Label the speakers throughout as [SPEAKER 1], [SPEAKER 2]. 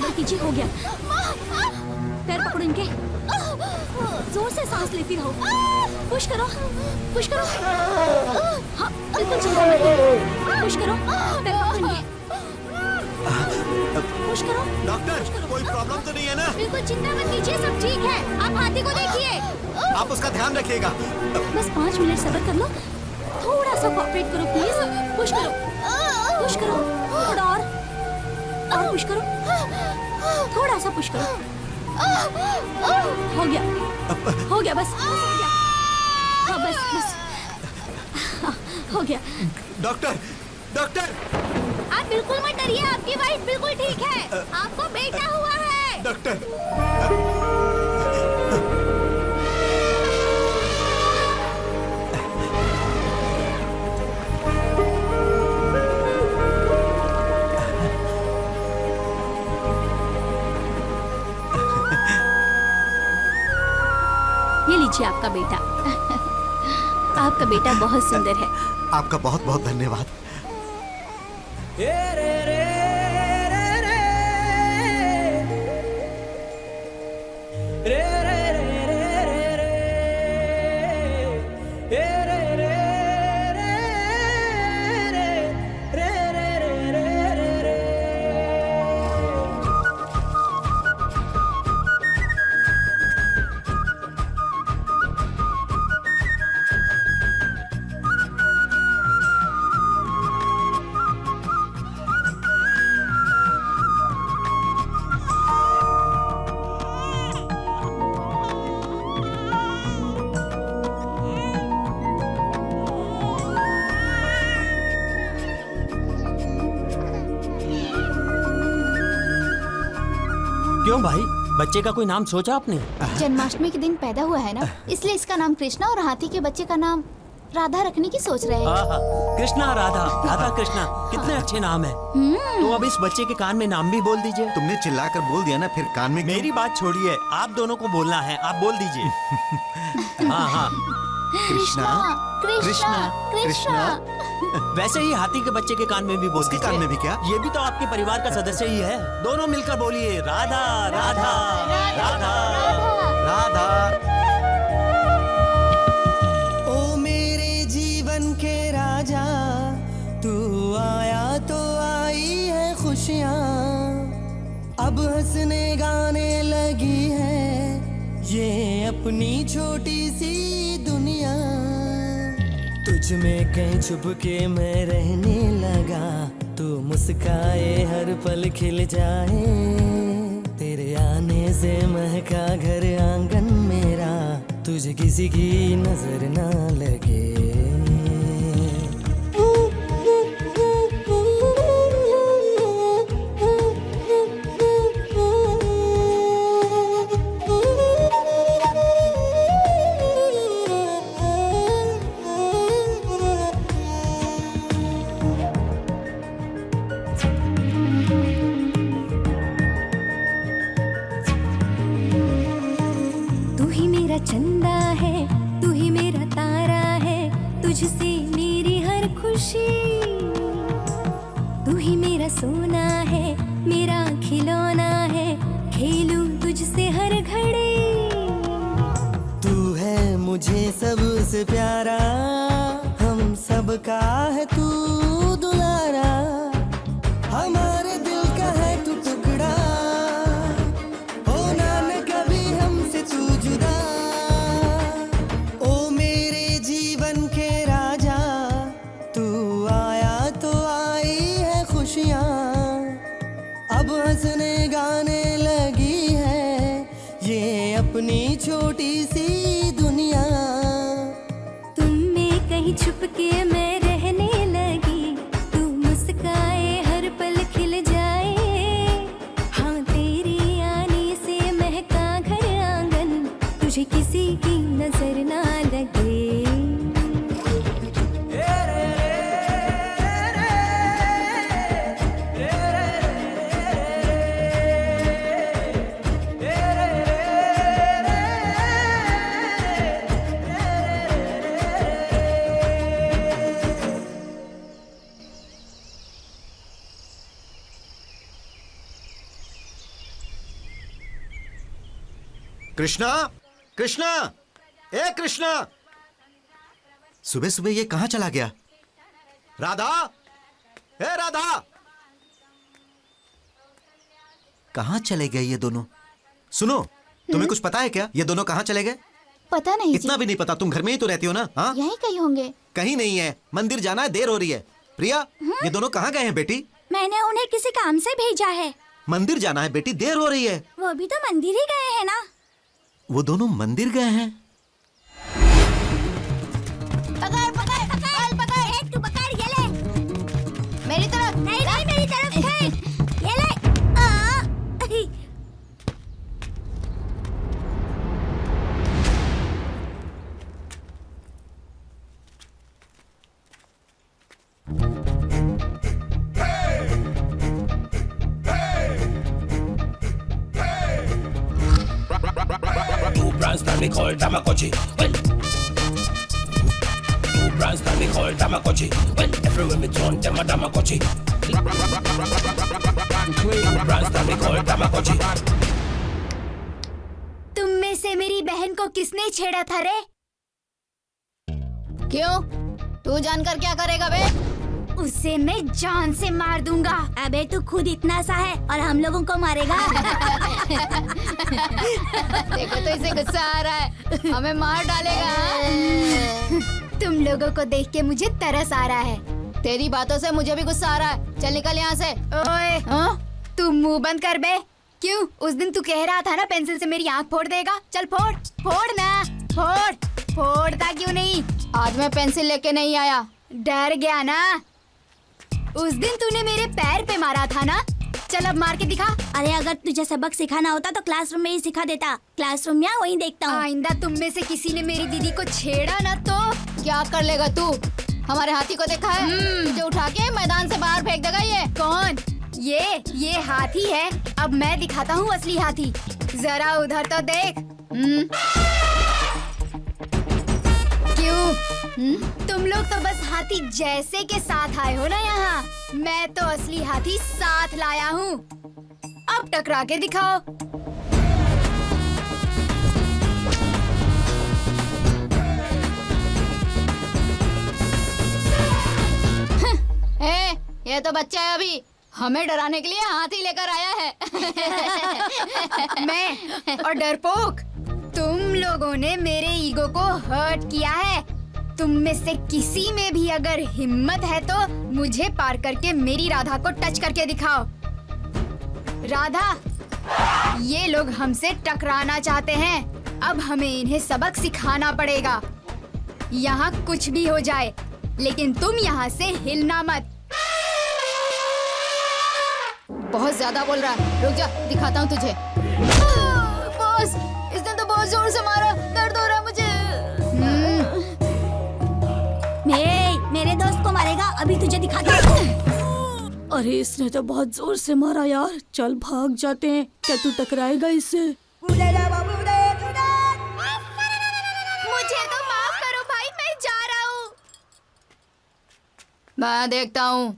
[SPEAKER 1] सब्र कीजिए, हो गया। पैर पकड़ो इनके, जोर से सांस लेती रहो। पुश करो, पुश करो। हाँ, बिल्कुल चिंता मत कीजिए। पुश करो, पैर पकड़ो इनके। पुश करो।
[SPEAKER 2] डॉक्टर, कोई प्रॉब्लम तो नहीं है ना?
[SPEAKER 1] बिल्कुल चिंता मत कीजिए, सब ठीक है। आप हाथी को देखिए।
[SPEAKER 2] आप उसका ध्यान रखिएगा।
[SPEAKER 1] बस 5 मिनट सब्र कर लो। थोड़ा सा कोऑपरेट करो प्लीज। पुश करो, पुश करो, थोड़ा और पुश करो, थोड़ा सा पुश करो। हो गया, हो गया, बस हो गया। हाँ बस बस, हाँ, हो गया।
[SPEAKER 2] डॉक्टर, डॉक्टर,
[SPEAKER 1] आप बिल्कुल मत डरिए, आपकी वाइफ बिल्कुल ठीक है। आपको बेटा हुआ है।
[SPEAKER 2] डॉक्टर।
[SPEAKER 1] ये लीजिए आपका बेटा। आपका बेटा बहुत सुंदर है।
[SPEAKER 2] आपका बहुत बहुत धन्यवाद।
[SPEAKER 3] क्यों भाई, बच्चे का कोई नाम सोचा आपने?
[SPEAKER 4] जन्माष्टमी के दिन पैदा हुआ है ना, इसलिए इसका नाम कृष्णा और हाथी के बच्चे का नाम राधा रखने की सोच रहे हैं।
[SPEAKER 3] कृष्णा राधा, राधा कृष्णा, कितने अच्छे नाम है। तो अब इस बच्चे के कान में नाम भी बोल दीजिए।
[SPEAKER 2] तुमने चिल्लाकर बोल दिया ना, फिर कान में
[SPEAKER 3] मेरी बात छोड़िए, आप दोनों को बोलना है, आप बोल दीजिए। हाँ हाँ,
[SPEAKER 4] कृष्णा कृष्णा कृष्णा।
[SPEAKER 3] वैसे ही हाथी के बच्चे के कान में भी बोल
[SPEAKER 2] उसके
[SPEAKER 3] दीजिए।
[SPEAKER 2] कान में भी क्या?
[SPEAKER 3] ये भी तो आपके परिवार का सदस्य ही है। दोनों मिलकर बोलिए, राधा राधा राधा
[SPEAKER 2] राधा।
[SPEAKER 5] ओ मेरे जीवन के राजा, तू आया तो आई है खुशियाँ, अब हंसने गाने लगी है ये अपनी छोटी सी दुनिया। तुझ में कहीं छुप के मैं रहने लगा, तू मुस्काए हर पल खिल जाए, तेरे आने से महका घर आंगन मेरा, तुझे किसी की नजर ना लगे।
[SPEAKER 1] तू ही मेरा चंदा है, तू ही मेरा तारा है, तुझसे मेरी हर खुशी। तू ही मेरा सोना है, मेरा खिलौना है, खेलूं तुझसे हर घड़ी।
[SPEAKER 5] तू है मुझे सबसे प्यारा, हम सबका है तू दुलारा, हमारे दिल का है तू टुकड़ा, होना न कभी हमसे तू जुदा। ओ मेरे जीवन के राजा, तू आया तो आई है खुशियाँ, अब हंसने गाने लगी है ये अपनी छोटी सी दुनिया।
[SPEAKER 1] तुम में कहीं छुप के मैं रहने लगी, तू मुस्काए हर पल खिल जाए, हाँ तेरी आने से महका घर आंगन, तुझे किसी की नजर ना लगे।
[SPEAKER 2] कृष्णा, कृष्णा, ए कृष्णा, सुबह सुबह ये कहाँ चला गया? राधा, ए राधा, कहाँ चले गए ये दोनों? सुनो, तुम्हें कुछ पता है क्या? ये दोनों कहाँ चले गए?
[SPEAKER 4] पता नहीं
[SPEAKER 2] इतना
[SPEAKER 4] जी।
[SPEAKER 2] भी नहीं पता? तुम घर में ही तो रहती हो ना? हाँ,
[SPEAKER 4] यहीं कहीं होंगे।
[SPEAKER 2] कहीं नहीं है, मंदिर जाना है, देर हो रही है। प्रिया, ये दोनों कहाँ गए हैं बेटी?
[SPEAKER 1] मैंने उन्हें किसी काम से भेजा है।
[SPEAKER 2] मंदिर जाना है बेटी, देर हो रही है।
[SPEAKER 1] वो भी तो मंदिर ही गए हैं ना।
[SPEAKER 2] वो दोनों मंदिर गए हैं?
[SPEAKER 4] पकड़ पकड़ पकड़ पकड़,
[SPEAKER 1] तू पकड़, ये ले।
[SPEAKER 4] मेरी तरफ।
[SPEAKER 1] नहीं नहीं, मेरी तरफ है। ये ले।
[SPEAKER 6] Two brands that we call Tamagotchi. Well, two brands that we call Tamagotchi. Well, everywhere we turn them a Tamagotchi. Two brands that we call Tamagotchi.
[SPEAKER 1] तुम में से मेरी बहन को किसने छेड़ा था रे?
[SPEAKER 4] क्यों? तू जानकर क्या करेगा बे?
[SPEAKER 1] उसे मैं जान से मार दूंगा। अबे तू खुद इतना सा है और हम लोगों को मारेगा।
[SPEAKER 4] देखो तो इसे गुस्सा आ रहा है, हमें मार डालेगा।
[SPEAKER 1] तुम लोगों को देख के मुझे तरस आ रहा है।
[SPEAKER 4] तेरी बातों से मुझे भी गुस्सा आ रहा है। चल निकल यहाँ से।
[SPEAKER 1] ओए,
[SPEAKER 4] हाँ?
[SPEAKER 1] तू मुंह बंद कर बे। क्यों? उस दिन तू कह रहा था ना पेंसिल से मेरी आँख फोड़ देगा। चल फोड़, फोड़ ना, फोड़, फोड़ता क्यों नहीं?
[SPEAKER 4] आज मैं पेंसिल लेके नहीं आया।
[SPEAKER 1] डर गया ना? उस दिन तूने मेरे पैर पे मारा था ना? चल अब मार के दिखा। अरे अगर तुझे सबक सिखाना होता तो क्लासरूम में ही सिखा देता। क्लासरूम में वहीं देखता हूँ। आइंदा तुम में से किसी ने मेरी दीदी को छेड़ा ना तो
[SPEAKER 4] क्या कर लेगा तू? हमारे हाथी को देखा है? तुझे उठा के मैदान से बाहर फेंक देगा ये।
[SPEAKER 1] कौन? ये हाथी है। अब मैं दिखाता हूँ असली हाथी। जरा उधर तो देख। क्यों? तुम लोग तो बस हाथी जैसे के साथ आए हो ना यहाँ। मैं तो असली हाथी साथ लाया हूँ। अब टकरा के दिखाओ।
[SPEAKER 4] ये तो बच्चा है अभी, हमें डराने के लिए हाथी लेकर आया है।
[SPEAKER 1] मैं और डरपोक, तुम लोगों ने मेरे ईगो को हर्ट किया है। तुम में से किसी में भी अगर हिम्मत है तो मुझे पार करके मेरी राधा को टच करके दिखाओ। राधा, ये लोग हमसे टकराना चाहते हैं। अब हमें इन्हें सबक सिखाना पड़ेगा। यहाँ कुछ भी हो जाए, लेकिन तुम यहाँ से हिलना मत।
[SPEAKER 4] बहुत ज्यादा बोल रहा है, रुक जा, दिखाता हूँ तुझे। बॉस, इसने तो बहुत जोर से मारा, दर्द हो रहा है मुझे।
[SPEAKER 1] मेरे दोस्त को मारेगा, अभी तुझे दिखाता हूँ।
[SPEAKER 7] अरे इसने तो बहुत जोर से मारा यार। चल भाग जाते हैं, क्या तू टकराएगा इससे?
[SPEAKER 1] मुझे तो माफ करो भाई, मैं जा रहा हूँ।
[SPEAKER 4] मैं देखता हूँ।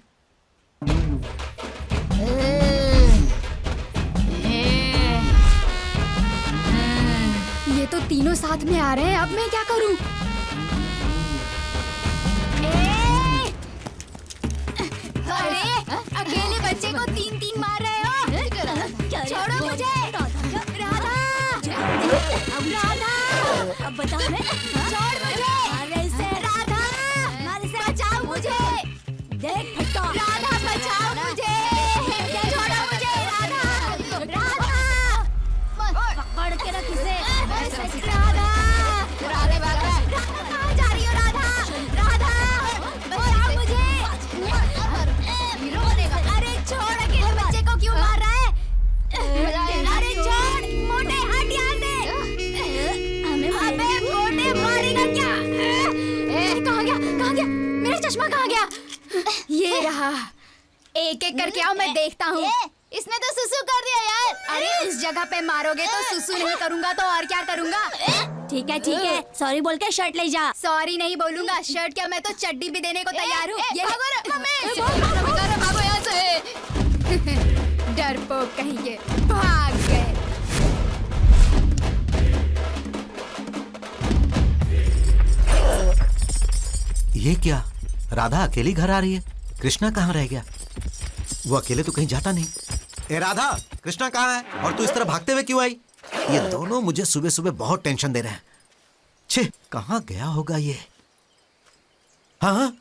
[SPEAKER 1] ये तो तीनों साथ में आ रहे हैं, अब मैं क्या करूं? अरे अकेले बच्चे को 3-3 मार रहे हो। छोड़ो मुझे। राधा, अब बता। छोड़ मुझे। राधा, बचाओ मुझे। देख फटका। राधा बचाओ मुझे। छोड़ो मुझे। राधा, पकड़ के रख इसे। राधा, कहाँ जा रही हो राधा? बचाओ मुझे। अरे छोड़, अकेले बच्चे को क्यों मार रहा है? अरे छोड़, मोटे हट यहाँ से। अबे मोटे मारेगा क्या? कहाँ गया? मेरा चश्मा कहाँ गया? ये रहा। एक एक करके आओ, मैं देखता हूँ।
[SPEAKER 4] इसने तो सुसु कर दिया यार।
[SPEAKER 1] अरे उस जगह पे मारोगे तो सुसु नहीं करूँगा तो और क्या करूँगा? ठीक है, सॉरी बोल के शर्ट ले जा। सॉरी नहीं बोलूँगा, शर्ट क्या, मैं तो चड्डी भी देने को तैयार हूँ।
[SPEAKER 4] भागो यहाँ से।
[SPEAKER 1] डरपोक कहीं के, भाग गए।
[SPEAKER 2] ये क्या, राधा अकेली घर आ रही है? कृष्णा कहाँ रह गया? वो अकेले तो कहीं जाता नहीं। ए राधा, कृष्णा कहाँ है और तू इस तरह भागते हुए क्यों आई? ये दोनों मुझे सुबह सुबह बहुत टेंशन दे रहे हैं। छे, कहाँ गया होगा ये? हाँ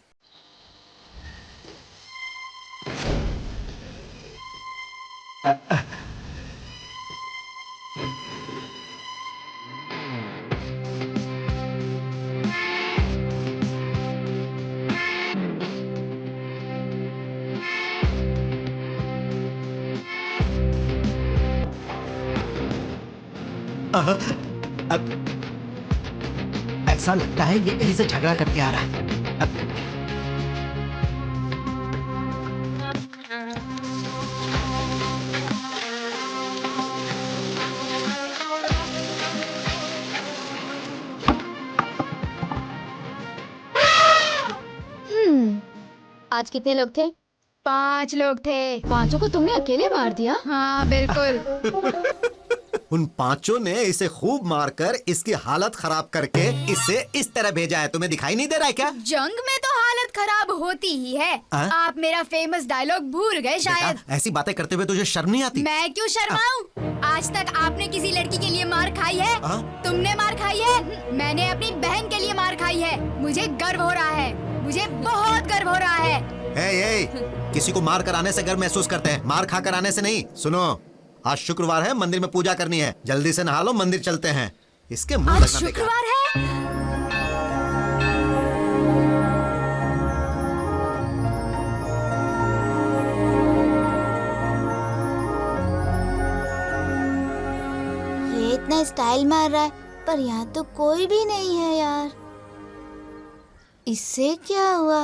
[SPEAKER 2] अब ऐसा लगता है ये कहीं से झगड़ा करके आ रहा है।
[SPEAKER 4] आज कितने लोग थे? 5 लोग थे। 5 को तुमने अकेले मार दिया? हाँ बिल्कुल।
[SPEAKER 2] उन पांचों ने इसे खूब मारकर इसकी हालत खराब करके इसे इस तरह भेजा है। तुम्हें दिखाई नहीं दे रहा है क्या?
[SPEAKER 4] जंग में तो हालत खराब होती ही है। आप मेरा फेमस डायलॉग भूल गए शायद।
[SPEAKER 2] ऐसी बातें करते हुए तुझे शर्म नहीं आती?
[SPEAKER 4] मैं क्यों शर्माऊं? आज तक आपने किसी लड़की के लिए मार खाई है? तुमने मार खाई है? मैंने अपनी बहन के लिए मार खाई है। मुझे गर्व हो रहा है, मुझे बहुत गर्व हो रहा है।
[SPEAKER 2] ए, किसी को मार कर आने से गर्व महसूस करते हैं, मार खा कर आने से नहीं। सुनो, आज शुक्रवार है, मंदिर में पूजा करनी है। जल्दी से नहा लो, मंदिर चलते हैं। इसके मुंह
[SPEAKER 4] आज
[SPEAKER 2] लगना बेकार।
[SPEAKER 4] शुक्रवार है?
[SPEAKER 8] ये इतना स्टाइल मार रहा है, पर यहाँ तो कोई भी नहीं है यार। इससे क्या हुआ?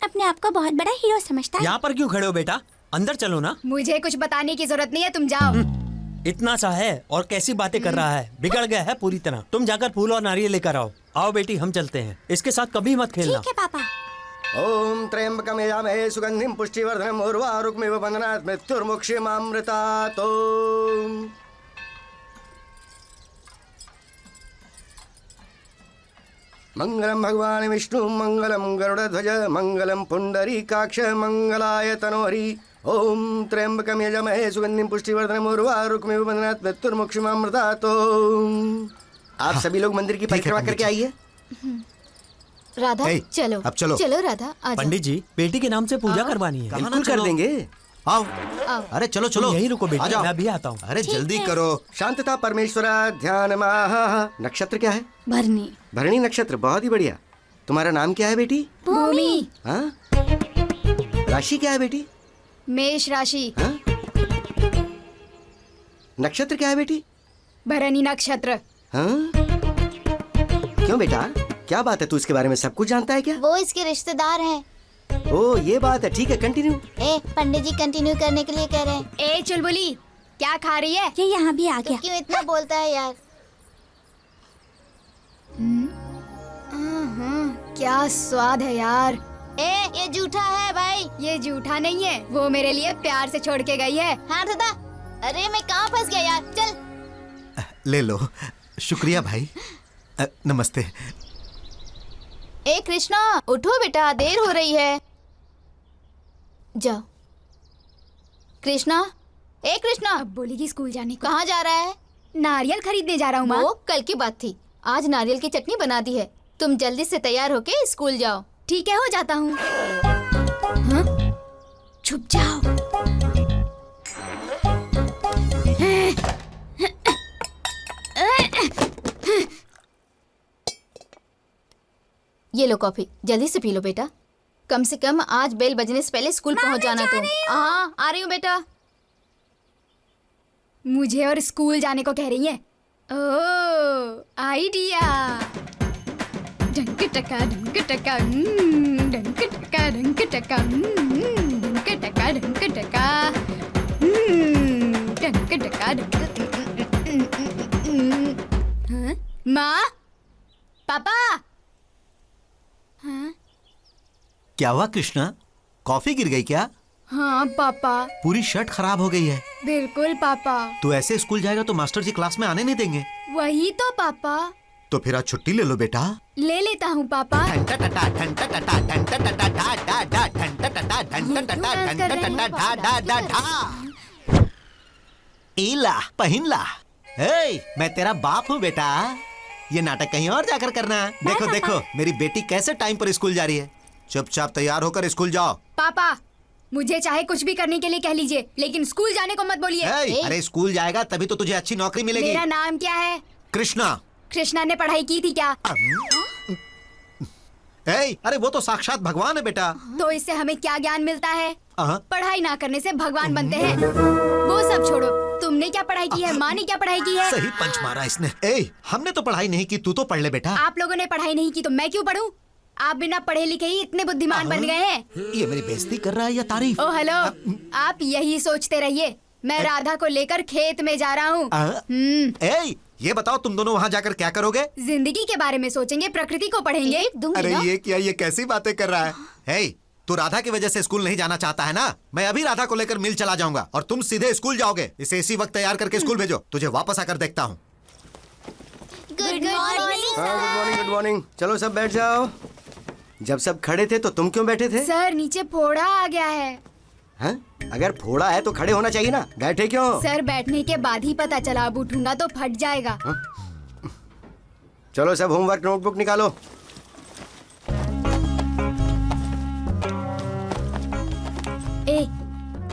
[SPEAKER 1] अपने आप को बहुत बड़ा हीरो समझता है।
[SPEAKER 3] यहाँ पर क्यों खड़े हो बेटा? अंदर चलो ना।
[SPEAKER 4] मुझे कुछ बताने की जरूरत नहीं है, तुम जाओ।
[SPEAKER 3] इतना सा है और कैसी बातें कर रहा है, बिगड़ गया है पूरी तरह। तुम जाकर फूल और नारियल लेकर आओ। आओ बेटी, हम चलते हैं। इसके साथ कभी मत खेलना।
[SPEAKER 1] ठीक है पापा।
[SPEAKER 5] ओम त्र्यंबकम यजामहे सुगंधिम पुष्टिवर्धनम उर्वारुकमिव बंधनात् मृत्युर्मुक्षीमामृतात्। ओम मंगलम भगवान विष्णु मंगलम गरुड़ध्वज मंगलम पुंडरीकाक्ष मंगलाय तनोहरि। ओम त्र्यंबकम यजामहे सुगंधिम पुष्टिवर्धनम उर्वारुकमिव बंधनात् मृत्युर्मुक्षीमामृतात्। ओम आप सभी लोग मंदिर की परिक्रमा करके आइए।
[SPEAKER 4] राधा
[SPEAKER 2] ए,
[SPEAKER 4] चलो
[SPEAKER 2] अब चलो।
[SPEAKER 4] चलो राधा, आजा।
[SPEAKER 3] पंडित जी, बेटी के नाम से पूजा करवानी है।
[SPEAKER 2] कहाँ ना
[SPEAKER 5] बिल्कुल कर
[SPEAKER 2] चलो।
[SPEAKER 5] देंगे।
[SPEAKER 2] आओ।
[SPEAKER 4] आओ।
[SPEAKER 2] अरे चलो चलो,
[SPEAKER 3] तुम यहीं रुको बेटी,
[SPEAKER 2] आ जाओ।
[SPEAKER 3] मैं अभी आता हूँ।
[SPEAKER 2] अरे जल्दी करो।
[SPEAKER 5] शांतता परमेश्वरा ध्यान नक्षत्र क्या है?
[SPEAKER 7] भरनी।
[SPEAKER 5] भरणी नक्षत्र, बहुत ही बढ़िया। तुम्हारा नाम क्या है बेटी?
[SPEAKER 4] भूमि।
[SPEAKER 5] हाँ? राशि क्या है बेटी?
[SPEAKER 4] मेष राशि।
[SPEAKER 5] हाँ? नक्षत्र क्या है बेटी?
[SPEAKER 4] भरणी नक्षत्र।
[SPEAKER 5] हाँ? क्यों बेटा, क्या बात है? तू इसके बारे में सब कुछ जानता है क्या?
[SPEAKER 8] वो इसके रिश्तेदार हैं।
[SPEAKER 5] ओ ये बात है, ठीक है, कंटिन्यू।
[SPEAKER 8] ए, पंडित जी कंटिन्यू करने के लिए कह रहे हैं।
[SPEAKER 4] ए चुलबुली, क्या खा रही है?
[SPEAKER 1] ये यहाँ भी आ गया।
[SPEAKER 8] क्यों इतना बोलता है यार?
[SPEAKER 4] क्या स्वाद है यार।
[SPEAKER 8] ए, ये जूठा है भाई।
[SPEAKER 4] ये जूठा नहीं है, वो मेरे लिए प्यार से छोड़ के गई है।
[SPEAKER 8] हाँ दादा, अरे मैं कहाँ फंस गया यार। चल
[SPEAKER 2] ले लो। शुक्रिया भाई। नमस्ते।
[SPEAKER 4] ए कृष्णा, उठो बेटा, देर हो रही है। जाओ। कृष्णा, ए कृष्णा। अब बोलेगी स्कूल जाने को। कहाँ जा रहा है? नारियल खरीदने जा रहा हूँ माँ। वो कल की बात थी, आज नारियल की चटनी बना दी है। तुम जल्दी से तैयार होके स्कूल जाओ। ठीक है, हो जाता हूँ। हाँ? छुप जाओ। ये लो कॉफी, जल्दी से पी लो बेटा। कम से कम आज बेल बजने से पहले स्कूल पहुंच जाना तुम। हाँ, आ रही हूँ बेटा। मुझे और स्कूल जाने को कह रही है। ओह, आइडिया। डंक टका डंक टका डंक टका डंक टका डंक टका डंक टका डंक टका डंक। हाँ? माँ, पापा। हाँ?
[SPEAKER 2] क्या हुआ कृष्णा, कॉफी गिर गई क्या?
[SPEAKER 4] हाँ पापा।
[SPEAKER 2] पूरी शर्ट खराब हो गई है।
[SPEAKER 4] बिल्कुल पापा।
[SPEAKER 2] तू ऐसे स्कूल जाएगा तो मास्टर जी क्लास में आने नहीं देंगे।
[SPEAKER 4] वही तो पापा।
[SPEAKER 2] तो फिर आज छुट्टी ले लो बेटा।
[SPEAKER 4] ले लेता हूँ पापा।
[SPEAKER 2] इला पहिनला। हे, मैं तेरा बाप हूँ बेटा। ये नाटक कहीं और जाकर करना। देखो देखो मेरी बेटी कैसे टाइम पर स्कूल जा रही है। चुपचाप तैयार होकर स्कूल जाओ।
[SPEAKER 4] पापा, मुझे चाहे कुछ भी करने के लिए कह लीजिए, लेकिन स्कूल जाने को मत बोलिए।
[SPEAKER 2] अरे स्कूल जाएगा तभी तो तुझे अच्छी नौकरी मिलेगी।
[SPEAKER 4] मेरा नाम क्या है?
[SPEAKER 2] कृष्णा।
[SPEAKER 4] कृष्णा ने पढ़ाई की थी क्या?
[SPEAKER 2] अरे वो तो साक्षात भगवान है बेटा।
[SPEAKER 4] तो इससे हमें क्या ज्ञान मिलता है? पढ़ाई ना करने से भगवान बनते हैं। वो सब छोड़ो, तुमने क्या पढ़ाई की है? माँ ने क्या पढ़ाई की है?
[SPEAKER 2] सही पंच मारा इसने। हमने तो पढ़ाई नहीं की, तू तो पढ़ ले बेटा।
[SPEAKER 4] आप लोगों ने पढ़ाई नहीं की तो मैं क्यों पढ़ूं? आप बिना पढ़े लिखे ही इतने बुद्धिमान बन गए हैं।
[SPEAKER 2] ये मेरी बेइज्जती कर रहा है या तारीफ?
[SPEAKER 4] ओ हेलो, आप यही सोचते रहिए। मैं राधा को लेकर खेत में जा रहा हूँ।
[SPEAKER 2] ये बताओ तुम दोनों वहाँ जाकर क्या करोगे?
[SPEAKER 4] जिंदगी के बारे में सोचेंगे, प्रकृति को पढ़ेंगे।
[SPEAKER 2] अरे ये क्या, ये कैसी बातें कर रहा है? तू राधा की वजह से स्कूल नहीं जाना चाहता है ना? मैं अभी राधा को लेकर मिल चला जाऊंगा और तुम सीधे स्कूल जाओगे। इसे इसी वक्त तैयार करके स्कूल भेजो। तुझे वापस आकर देखता हूँ।
[SPEAKER 8] Good morning.
[SPEAKER 5] Good morning, good morning. चलो सब बैठ जाओ। जब सब खड़े थे तो तुम क्यों बैठे थे?
[SPEAKER 4] सर नीचे फोड़ा आ गया है।
[SPEAKER 5] हैं? अगर फोड़ा है तो खड़े होना चाहिए ना, बैठे क्यों?
[SPEAKER 4] सर बैठने के बाद ही पता चला, अब उठूंगा तो फट जाएगा।
[SPEAKER 5] चलो सब होमवर्क नोटबुक निकालो।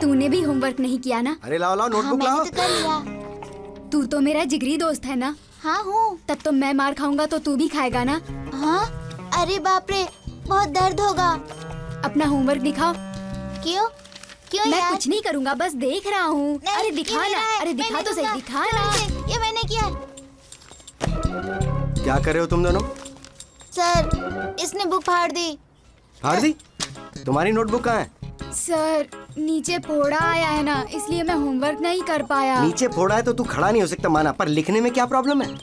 [SPEAKER 4] तूने भी होमवर्क नहीं किया ना?
[SPEAKER 5] अरे लाओ लाओ नोटबुक
[SPEAKER 8] हाँ,
[SPEAKER 5] लाओ।
[SPEAKER 8] मैंने तो कर लिया।
[SPEAKER 4] तू तो मेरा जिगरी दोस्त है ना?
[SPEAKER 8] हाँ हूँ।
[SPEAKER 4] तब तो मैं मार खाऊंगा तो तू भी खाएगा ना?
[SPEAKER 8] हाँ? अरे बाप रे, बहुत दर्द होगा।
[SPEAKER 4] अपना होमवर्क दिखाओ।
[SPEAKER 8] क्यों? क्यों
[SPEAKER 4] मैं
[SPEAKER 8] यार?
[SPEAKER 4] कुछ नहीं करूंगा, बस देख रहा हूँ।
[SPEAKER 8] नहीं,
[SPEAKER 4] अरे
[SPEAKER 8] ये
[SPEAKER 4] दिखा
[SPEAKER 8] मेरा
[SPEAKER 4] ना,
[SPEAKER 8] है,
[SPEAKER 4] अरे
[SPEAKER 8] मैं
[SPEAKER 4] दिखा
[SPEAKER 8] नहीं
[SPEAKER 4] तो सही,
[SPEAKER 8] दूंगा।
[SPEAKER 4] दिखा ना।
[SPEAKER 8] ये मैंने किया।
[SPEAKER 5] क्या कर रहे हो तुम दोनों?
[SPEAKER 8] सर, इसने बुक फाड़ दी।
[SPEAKER 5] फाड़ दी? तुम्हारी नोटबुक कहाँ है?
[SPEAKER 4] सर नीचे फोड़ा आया है ना, इसलिए मैं होमवर्क नहीं कर पाया।
[SPEAKER 5] नीचे फोड़ा है तो तू खड़ा नहीं हो सकता माना, पर लिखने में क्या प्रॉब्लम है?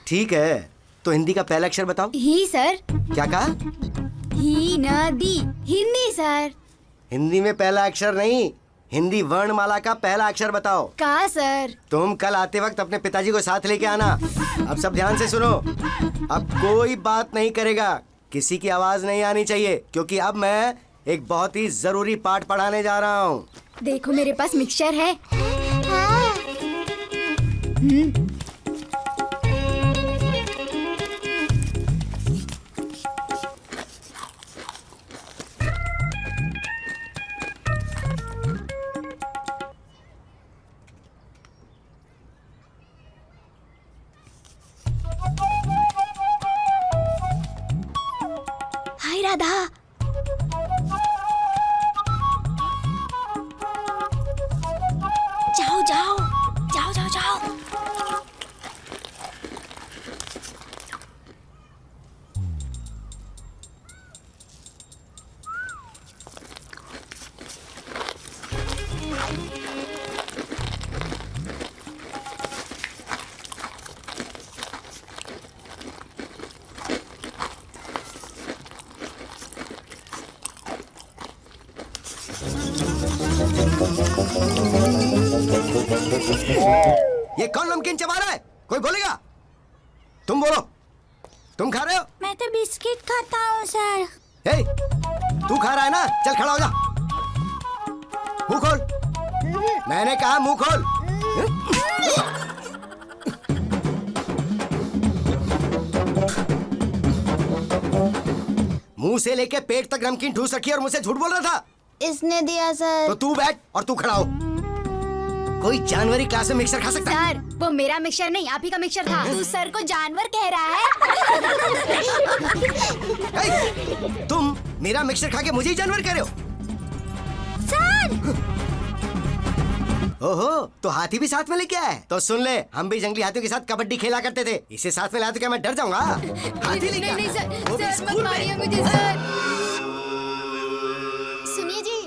[SPEAKER 5] ठीक है, तो हिंदी का पहला अक्षर बताओ।
[SPEAKER 4] ही सर।
[SPEAKER 5] क्या कहा?
[SPEAKER 4] ही नदी। हिंदी सर।
[SPEAKER 5] हिंदी में पहला अक्षर नहीं, हिंदी वर्णमाला का पहला अक्षर बताओ।
[SPEAKER 4] का सर?
[SPEAKER 5] तुम कल आते वक्त अपने पिताजी को साथ लेके आना। अब सब ध्यान से सुनो, अब कोई बात नहीं करेगा, किसी की आवाज नहीं आनी चाहिए, क्योंकि अब मैं एक बहुत ही जरूरी पाठ पढ़ाने जा रहा हूँ।
[SPEAKER 4] देखो मेरे पास मिक्सचर है।
[SPEAKER 8] हाँ।
[SPEAKER 4] हाय राधा। जाओ जाओ जाओ जाओ जाओ।
[SPEAKER 5] ये कौन नमकीन चबा रहा है? कोई बोलेगा? तुम बोलो, तुम खा रहे हो?
[SPEAKER 7] मैं तो बिस्किट खाता हूँ सर।
[SPEAKER 5] हे, तू खा रहा है ना? चल खड़ा हो जा, मुंह खोल। मैंने कहा मुंह खोल। मुंह से लेके पेट तक नमकीन ठूस रखी और मुझसे झूठ बोल रहा था।
[SPEAKER 8] इसने दिया सर।
[SPEAKER 5] तो तू बैठ और तू खड़ा हो। कोई जानवरी क्लास में मिक्सर खा सकता है?
[SPEAKER 4] सर वो मेरा मिक्सचर नहीं, आप ही का मिक्सचर था। तू सर को जानवर कह रहा है?
[SPEAKER 5] हे, तुम मेरा मिक्सर खा के मुझे ही जानवर कह रहे हो?
[SPEAKER 7] सर
[SPEAKER 5] ओहो, तो हाथी भी साथ में लेके आए? तो सुन ले, हम भी जंगली हाथियों के साथ कबड्डी खेला करते थे। इसे साथ में लाया तो क्या मैं डर जाऊंगा? हाथी लेके आए?
[SPEAKER 4] नहीं सर,
[SPEAKER 5] वो भी
[SPEAKER 4] सर मत
[SPEAKER 5] स्कूल में?
[SPEAKER 4] मारिए मुझे सर। सुनिए जी,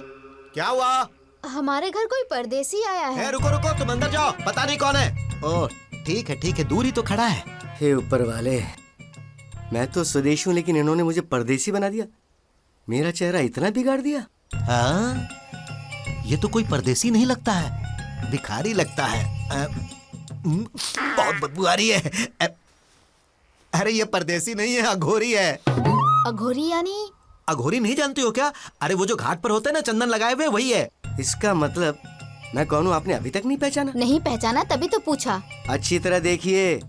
[SPEAKER 2] क्या हुआ?
[SPEAKER 4] हमारे घर कोई परदेसी आया है।
[SPEAKER 2] रुको रुको, तुम अंदर जाओ, पता नहीं कौन है। ओह ठीक है, दूर ही तो खड़ा है।
[SPEAKER 5] हे ऊपर वाले, मैं तो स्वदेशी हूँ लेकिन इन्होंने मुझे परदेसी बना दिया। मेरा चेहरा इतना बिगाड़ दिया।
[SPEAKER 2] हाँ, ये तो कोई परदेसी नहीं लगता है, भिखारी लगता है। बहुत बदबू आ रही है। अरे ये परदेसी नहीं है, अघोरी है।
[SPEAKER 4] अघोरी यानी?
[SPEAKER 2] अघोरी नहीं जानती हो क्या? अरे वो जो घाट पर होते हैं ना चंदन लगाए हुए, वही है।
[SPEAKER 5] इसका मतलब मैं कौन हूँ आपने अभी तक नहीं पहचाना?
[SPEAKER 4] नहीं पहचाना तभी तो पूछा।
[SPEAKER 5] अच्छी तरह देखिए।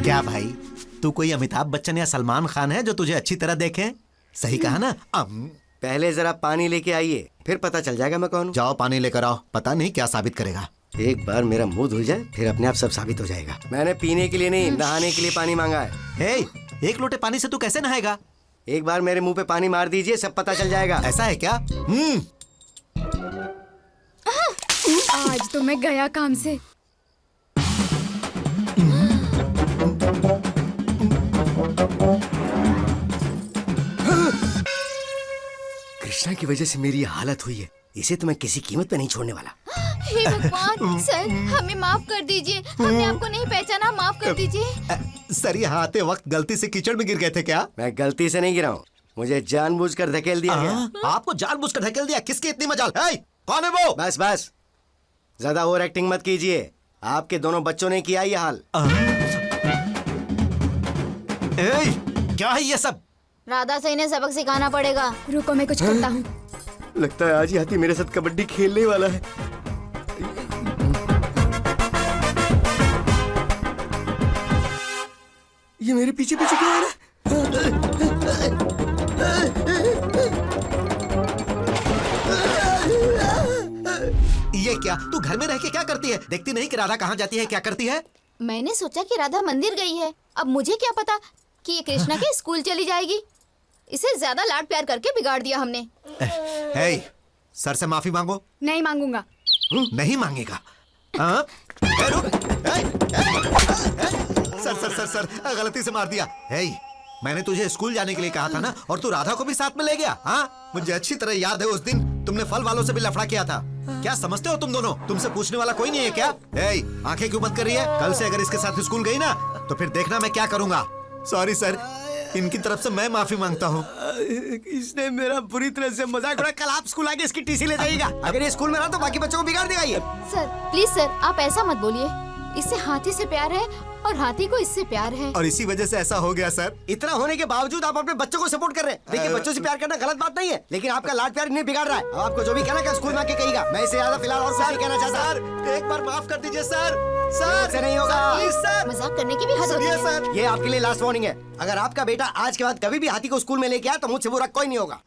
[SPEAKER 2] क्या भाई, तू कोई अमिताभ बच्चन या सलमान खान है जो तुझे अच्छी तरह देखे? सही कहा ना?
[SPEAKER 5] पहले जरा पानी लेके आइए, फिर पता चल जाएगा मैं कौन हूँ।
[SPEAKER 2] जाओ पानी लेकर आओ, पता नहीं क्या साबित करेगा।
[SPEAKER 5] एक बार मेरा मुंह धुल जाए फिर अपने आप सब साबित हो जाएगा। मैंने पीने के लिए नहीं, नहाने के लिए पानी मांगा है।
[SPEAKER 2] हे, एक लोटे पानी से तू कैसे नहाएगा?
[SPEAKER 5] एक बार मेरे मुंह पे पानी मार दीजिए, सब पता चल जाएगा।
[SPEAKER 2] ऐसा है क्या?
[SPEAKER 4] आज तो मैं गया काम से।
[SPEAKER 5] कृष्णा की वजह से मेरी ये हालत हुई है। इसे तो मैं किसी कीमत पे नहीं छोड़ने वाला।
[SPEAKER 4] हे भगवान, सर हमें माफ कर दीजिए, हमने आपको नहीं पहचाना, माफ कर दीजिए।
[SPEAKER 2] सर ये आते वक्त गलती से कीचड़ में गिर गए थे क्या?
[SPEAKER 5] मैं गलती से नहीं गिरा हूँ, मुझे जानबूझकर धकेल दिया गया।
[SPEAKER 2] आपको जानबूझकर धकेल दिया? किसकी इतनी मजाल? हे, कौन है वो?
[SPEAKER 5] बस बस, ज्यादा ओवर एक्टिंग मत कीजिए। आपके दोनों बच्चों ने किया ये हाल।
[SPEAKER 2] क्या है ये सब?
[SPEAKER 4] राधा से इन्हें सबक सिखाना पड़ेगा। रुको मैं कुछ करता हूँ।
[SPEAKER 5] लगता है आज ही हाथी मेरे साथ कबड्डी खेलने वाला है। ये मेरे पीछे पीछे क्यों आ रहा है?
[SPEAKER 2] ये क्या? तू घर में रह के क्या करती है? देखती नहीं कि राधा कहाँ जाती है, क्या करती है?
[SPEAKER 4] मैंने सोचा कि राधा मंदिर गई है। अब मुझे क्या पता कि ये कृष्णा के स्कूल चली जाएगी। इसे ज्यादा लाड प्यार करके बिगाड़ दिया हमने।
[SPEAKER 2] हे, सर से माफी मांगो।
[SPEAKER 4] नहीं मांगूंगा।
[SPEAKER 2] नहीं मांगेगा? हाँ? रुक। सर सर सर सर, गलती से मार दिया। हे, मैंने तुझे स्कूल जाने के लिए कहा था ना, और तू राधा को भी साथ में ले गया। हाँ, मुझे अच्छी तरह याद है उस दिन तुमने फल वालों से भी लफड़ा किया था। क्या समझते हो तुम दोनों? तुमसे पूछने वाला कोई नहीं है क्या? हे, आंखें क्यों बंद कर रही है? कल से अगर इसके साथ स्कूल गई ना तो फिर देखना मैं क्या करूंगा। सॉरी सर, इनकी तरफ से मैं माफी मांगता हूँ।
[SPEAKER 5] इसने मेरा बुरी तरह से मजाक उड़ाया। कल आप स्कूल आके इसकी टीसी ले जाइएगा। अगर ये स्कूल में रहा तो बाकी बच्चों को बिगाड़ देगा ये।
[SPEAKER 4] सर प्लीज सर, आप ऐसा मत बोलिए। इससे हाथी से प्यार है और हाथी को इससे प्यार है।
[SPEAKER 2] और इसी वजह से ऐसा हो गया सर।
[SPEAKER 5] इतना होने के बावजूद आप अपने बच्चों को सपोर्ट कर रहे हैं। देखिए, बच्चों से प्यार करना गलत बात नहीं है, लेकिन आपका लाड प्यार इन्हें बिगाड़ रहा है। अब आपको जो भी कहना है स्कूल में आके कहिएगा। मैं इसे ज्यादा फिलहाल और कुछ नहीं कहना चाहता।
[SPEAKER 2] सर एक बार माफ कर दीजिए सर। सर
[SPEAKER 5] से नहीं होगा।
[SPEAKER 2] प्लीज सर,
[SPEAKER 4] मजाक करने की भी हद होती है।
[SPEAKER 2] सर।
[SPEAKER 5] ये आपके लिए लास्ट वार्निंग है। अगर आपका बेटा आज के बाद कभी भी हाथी को स्कूल में लेके आया तो मुझसे बुरा कोई नहीं होगा।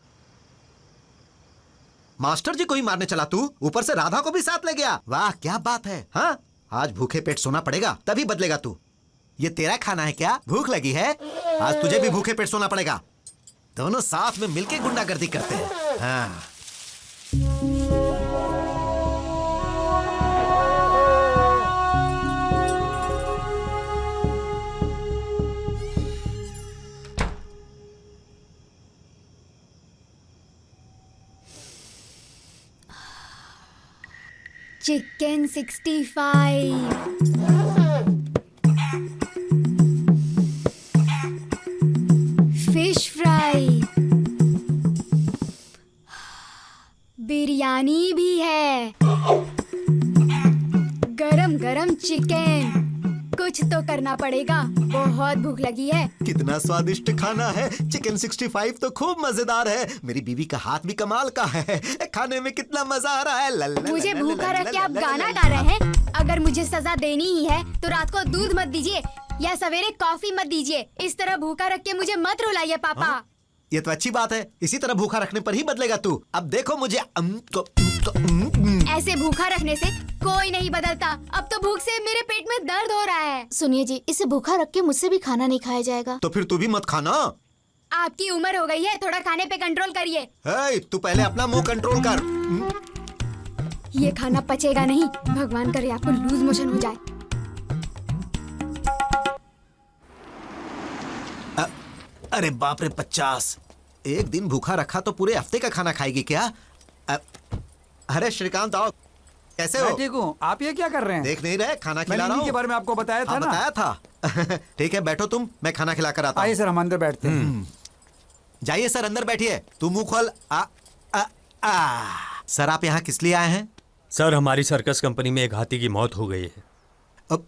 [SPEAKER 2] मास्टर जी को ही मारने चला तू, ऊपर से राधा को भी साथ ले गया। वाह क्या बात है। हाँ, आज भूखे पेट सोना पड़ेगा, तभी बदलेगा तू। ये तेरा खाना है क्या? भूख लगी है? आज तुझे भी भूखे पेट सोना पड़ेगा। दोनों साथ में मिलके गुंडागर्दी करते हैं। हाँ।
[SPEAKER 4] चिकन 65, फिश फ्राई, बिरयानी भी है, गरम गरम चिकन। कुछ तो करना पड़ेगा, बहुत भूख लगी है।
[SPEAKER 2] कितना स्वादिष्ट खाना है। चिकन 65 तो खूब मजेदार है। मेरी बीवी का हाथ भी कमाल का है। खाने में कितना मजा आ रहा है।
[SPEAKER 4] मुझे भूखा रख के आप गाना गा रहे हैं। अगर मुझे सजा देनी ही है तो रात को दूध मत दीजिए या सवेरे कॉफी मत दीजिए। इस तरह भूखा रख के मुझे मत रुलाइए पापा।
[SPEAKER 2] हाँ? ये तो अच्छी बात है, इसी तरह भूखा रखने पर ही बदलेगा तू। अब देखो मुझे
[SPEAKER 4] ऐसे भूखा रखने से कोई नहीं बदलता। अब तो भूख से मेरे पेट में दर्द हो रहा है। सुनिए जी, इसे भूखा रख के मुझसे भी खाना नहीं खाया जाएगा।
[SPEAKER 2] तो फिर तू भी मत खाना।
[SPEAKER 4] आपकी उम्र हो गई है, थोड़ा खाने पे कंट्रोल करिए।
[SPEAKER 2] हे, तू पहले अपना मुंह कंट्रोल कर।
[SPEAKER 4] ये खाना पचेगा नहीं, भगवान करे आपको लूज मोशन हो जाए।
[SPEAKER 2] अरे बाप रे 50। एक दिन भूखा रखा तो पूरे हफ्ते का खाना खाएगी क्या? अरे श्रीकांत आओ, कैसे हो?
[SPEAKER 9] मैं ठीक हूँ। आप ये क्या कर रहे हैं?
[SPEAKER 2] देख नहीं रहे, खाना खिला
[SPEAKER 9] मैंने
[SPEAKER 2] रहा
[SPEAKER 9] इन्हीं
[SPEAKER 2] हूँ।
[SPEAKER 9] के बारे में आपको बताया था
[SPEAKER 2] हाँ,
[SPEAKER 9] ना।
[SPEAKER 2] बताया था। ठीक है बैठो तुम, मैं खाना खिला कर आता
[SPEAKER 9] आइए
[SPEAKER 2] हूँ।
[SPEAKER 9] सर, हम अंदर बैठते हैं।
[SPEAKER 2] जाइए सर, अंदर बैठिए। तू मुंह खोल। सर आप यहाँ किस लिए आए हैं?
[SPEAKER 3] सर हमारी सर्कस कंपनी में एक हाथी की मौत हो गई है।
[SPEAKER 2] अब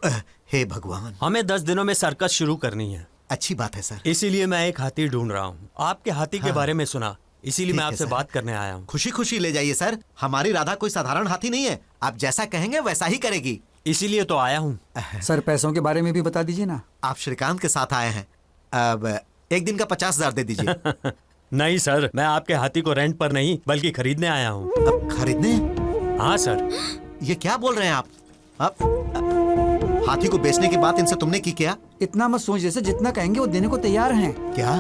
[SPEAKER 2] हे भगवान,
[SPEAKER 3] हमें 10 दिनों में सर्कस शुरू करनी है।
[SPEAKER 2] अच्छी बात है सर।
[SPEAKER 3] इसीलिए मैं एक हाथी ढूंढ रहा हूँ। आपके हाथी के बारे में सुना, इसीलिए
[SPEAKER 2] ठीक
[SPEAKER 3] मैं
[SPEAKER 2] है,
[SPEAKER 3] आपसे
[SPEAKER 2] सर।
[SPEAKER 3] बात करने आया हूँ।
[SPEAKER 2] खुशी खुशी ले जाइए सर। हमारी राधा कोई साधारण हाथी नहीं है। आप जैसा कहेंगे वैसा ही करेगी।
[SPEAKER 3] इसीलिए तो आया हूँ।
[SPEAKER 9] सर पैसों के बारे में भी बता दीजिए ना।
[SPEAKER 2] आप श्रीकांत के साथ आए हैं। अब एक दिन का 50,000 दे दीजिए।
[SPEAKER 3] नहीं सर, मैं आपके हाथी को रेंट पर नहीं बल्कि खरीदने आया हूँ।
[SPEAKER 2] अब खरीदने?
[SPEAKER 3] हाँ सर।
[SPEAKER 2] ये क्या बोल रहे हैं आप? हाथी को बेचने की बात इनसे तुमने की क्या?
[SPEAKER 9] इतना मत सोचिए सर, जितना कहेंगे वो देने को तैयार हैं।
[SPEAKER 2] क्या?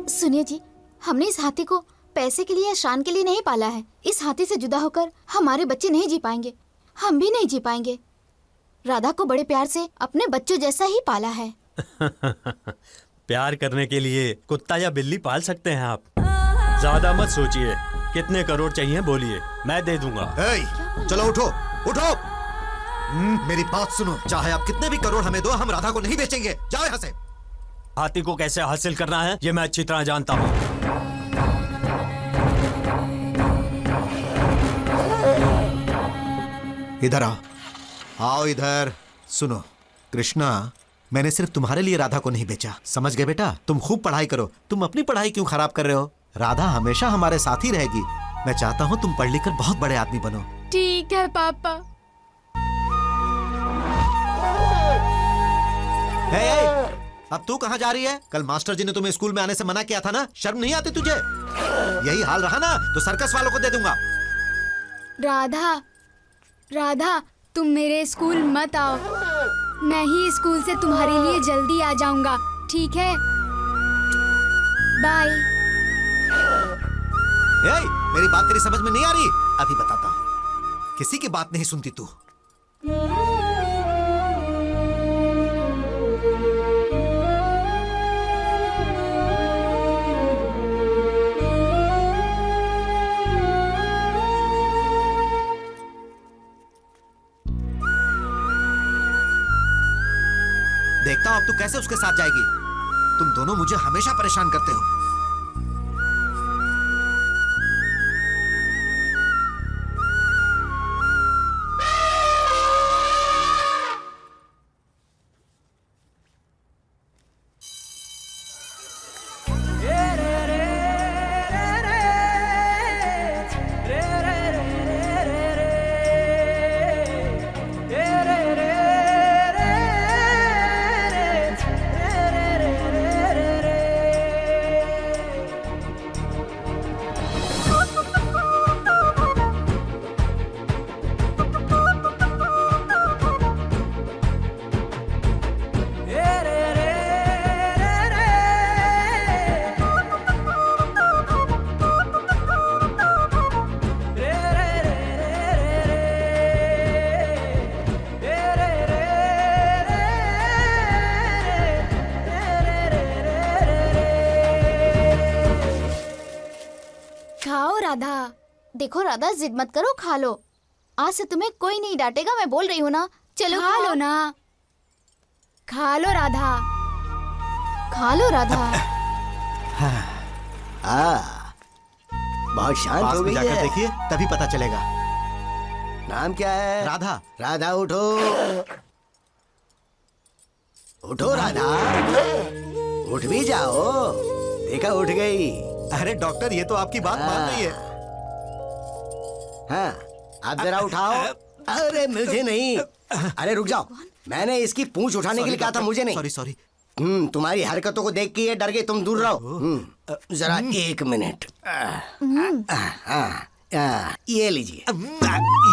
[SPEAKER 4] सुनिए जी, हमने इस हाथी को पैसे के लिए या शान के लिए नहीं पाला है। इस हाथी से जुदा होकर हमारे बच्चे नहीं जी पाएंगे, हम भी नहीं जी पाएंगे। राधा को बड़े प्यार से अपने बच्चों जैसा ही पाला है।
[SPEAKER 3] प्यार करने के लिए कुत्ता या बिल्ली पाल सकते हैं आप। ज्यादा मत सोचिए। कितने करोड़ चाहिए बोलिए, मैं दे दूंगा।
[SPEAKER 2] चलो उठो उठो। मेरी बात सुनो, चाहे आप कितने भी करोड़ हमें दो, हम राधा को नहीं बेचेंगे। जाओ यहाँ से।
[SPEAKER 3] हाथी को कैसे हासिल करना है ये मैं अच्छी तरह जानता हूँ।
[SPEAKER 2] इधर आओ। आओ इधर। सुनो कृष्णा, मैंने सिर्फ तुम्हारे लिए राधा को नहीं बेचा, समझ गए बेटा? तुम खूब पढ़ाई करो। तुम अपनी पढ़ाई क्यों खराब कर रहे हो? राधा हमेशा हमारे साथ ही रहेगी। मैं चाहता हूँ तुम पढ़ लिख कर बहुत बड़े आदमी बनो।
[SPEAKER 4] ठीक है पापा।
[SPEAKER 2] अब तू कहाँ जा रही है? कल मास्टर जी ने तुम्हें स्कूल में आने से मना किया था ना, शर्म नहीं आती तुझे? यही हाल रहा ना तो सर्कस वालों को दे दूंगा।
[SPEAKER 4] राधा, राधा तुम मेरे स्कूल मत आओ। मैं ही स्कूल से तुम्हारे लिए जल्दी आ जाऊंगा, ठीक है? बाय।
[SPEAKER 2] मेरी बात तेरी समझ में नहीं आ रही? अभी बताता हूँ। किसी की बात नहीं सुनती तू। देखता हूं अब तू कैसे उसके साथ जाएगी। तुम दोनों मुझे हमेशा परेशान करते हो।
[SPEAKER 4] राधा, देखो राधा जिद मत करो, खा लो। आज से तुम्हें कोई नहीं डांटेगा, मैं बोल रही हूँ ना। चलो खा लो ना, खा लो राधा, खा लो राधा।
[SPEAKER 5] बहुत शांत
[SPEAKER 2] पास
[SPEAKER 5] हो
[SPEAKER 2] में
[SPEAKER 5] गई
[SPEAKER 2] जाकर
[SPEAKER 5] है।
[SPEAKER 2] देखिए, तभी पता चलेगा।
[SPEAKER 5] नाम क्या है?
[SPEAKER 2] राधा।
[SPEAKER 5] राधा उठो, उठो राधा, उठ भी जाओ। देखा उठ गई।
[SPEAKER 2] अरे डॉक्टर, ये तो आपकी बात मान रही है।
[SPEAKER 5] हाँ, आप जरा उठाओ। अरे मुझे नहीं, अरे रुक जाओ, मैंने इसकी पूंछ उठाने के लिए कहा था, मुझे नहीं।
[SPEAKER 2] Sorry sorry.
[SPEAKER 5] तुम्हारी हरकतों को देख के ये डर गई, तुम दूर रहो। जरा 1 मिनट। ये लीजिए।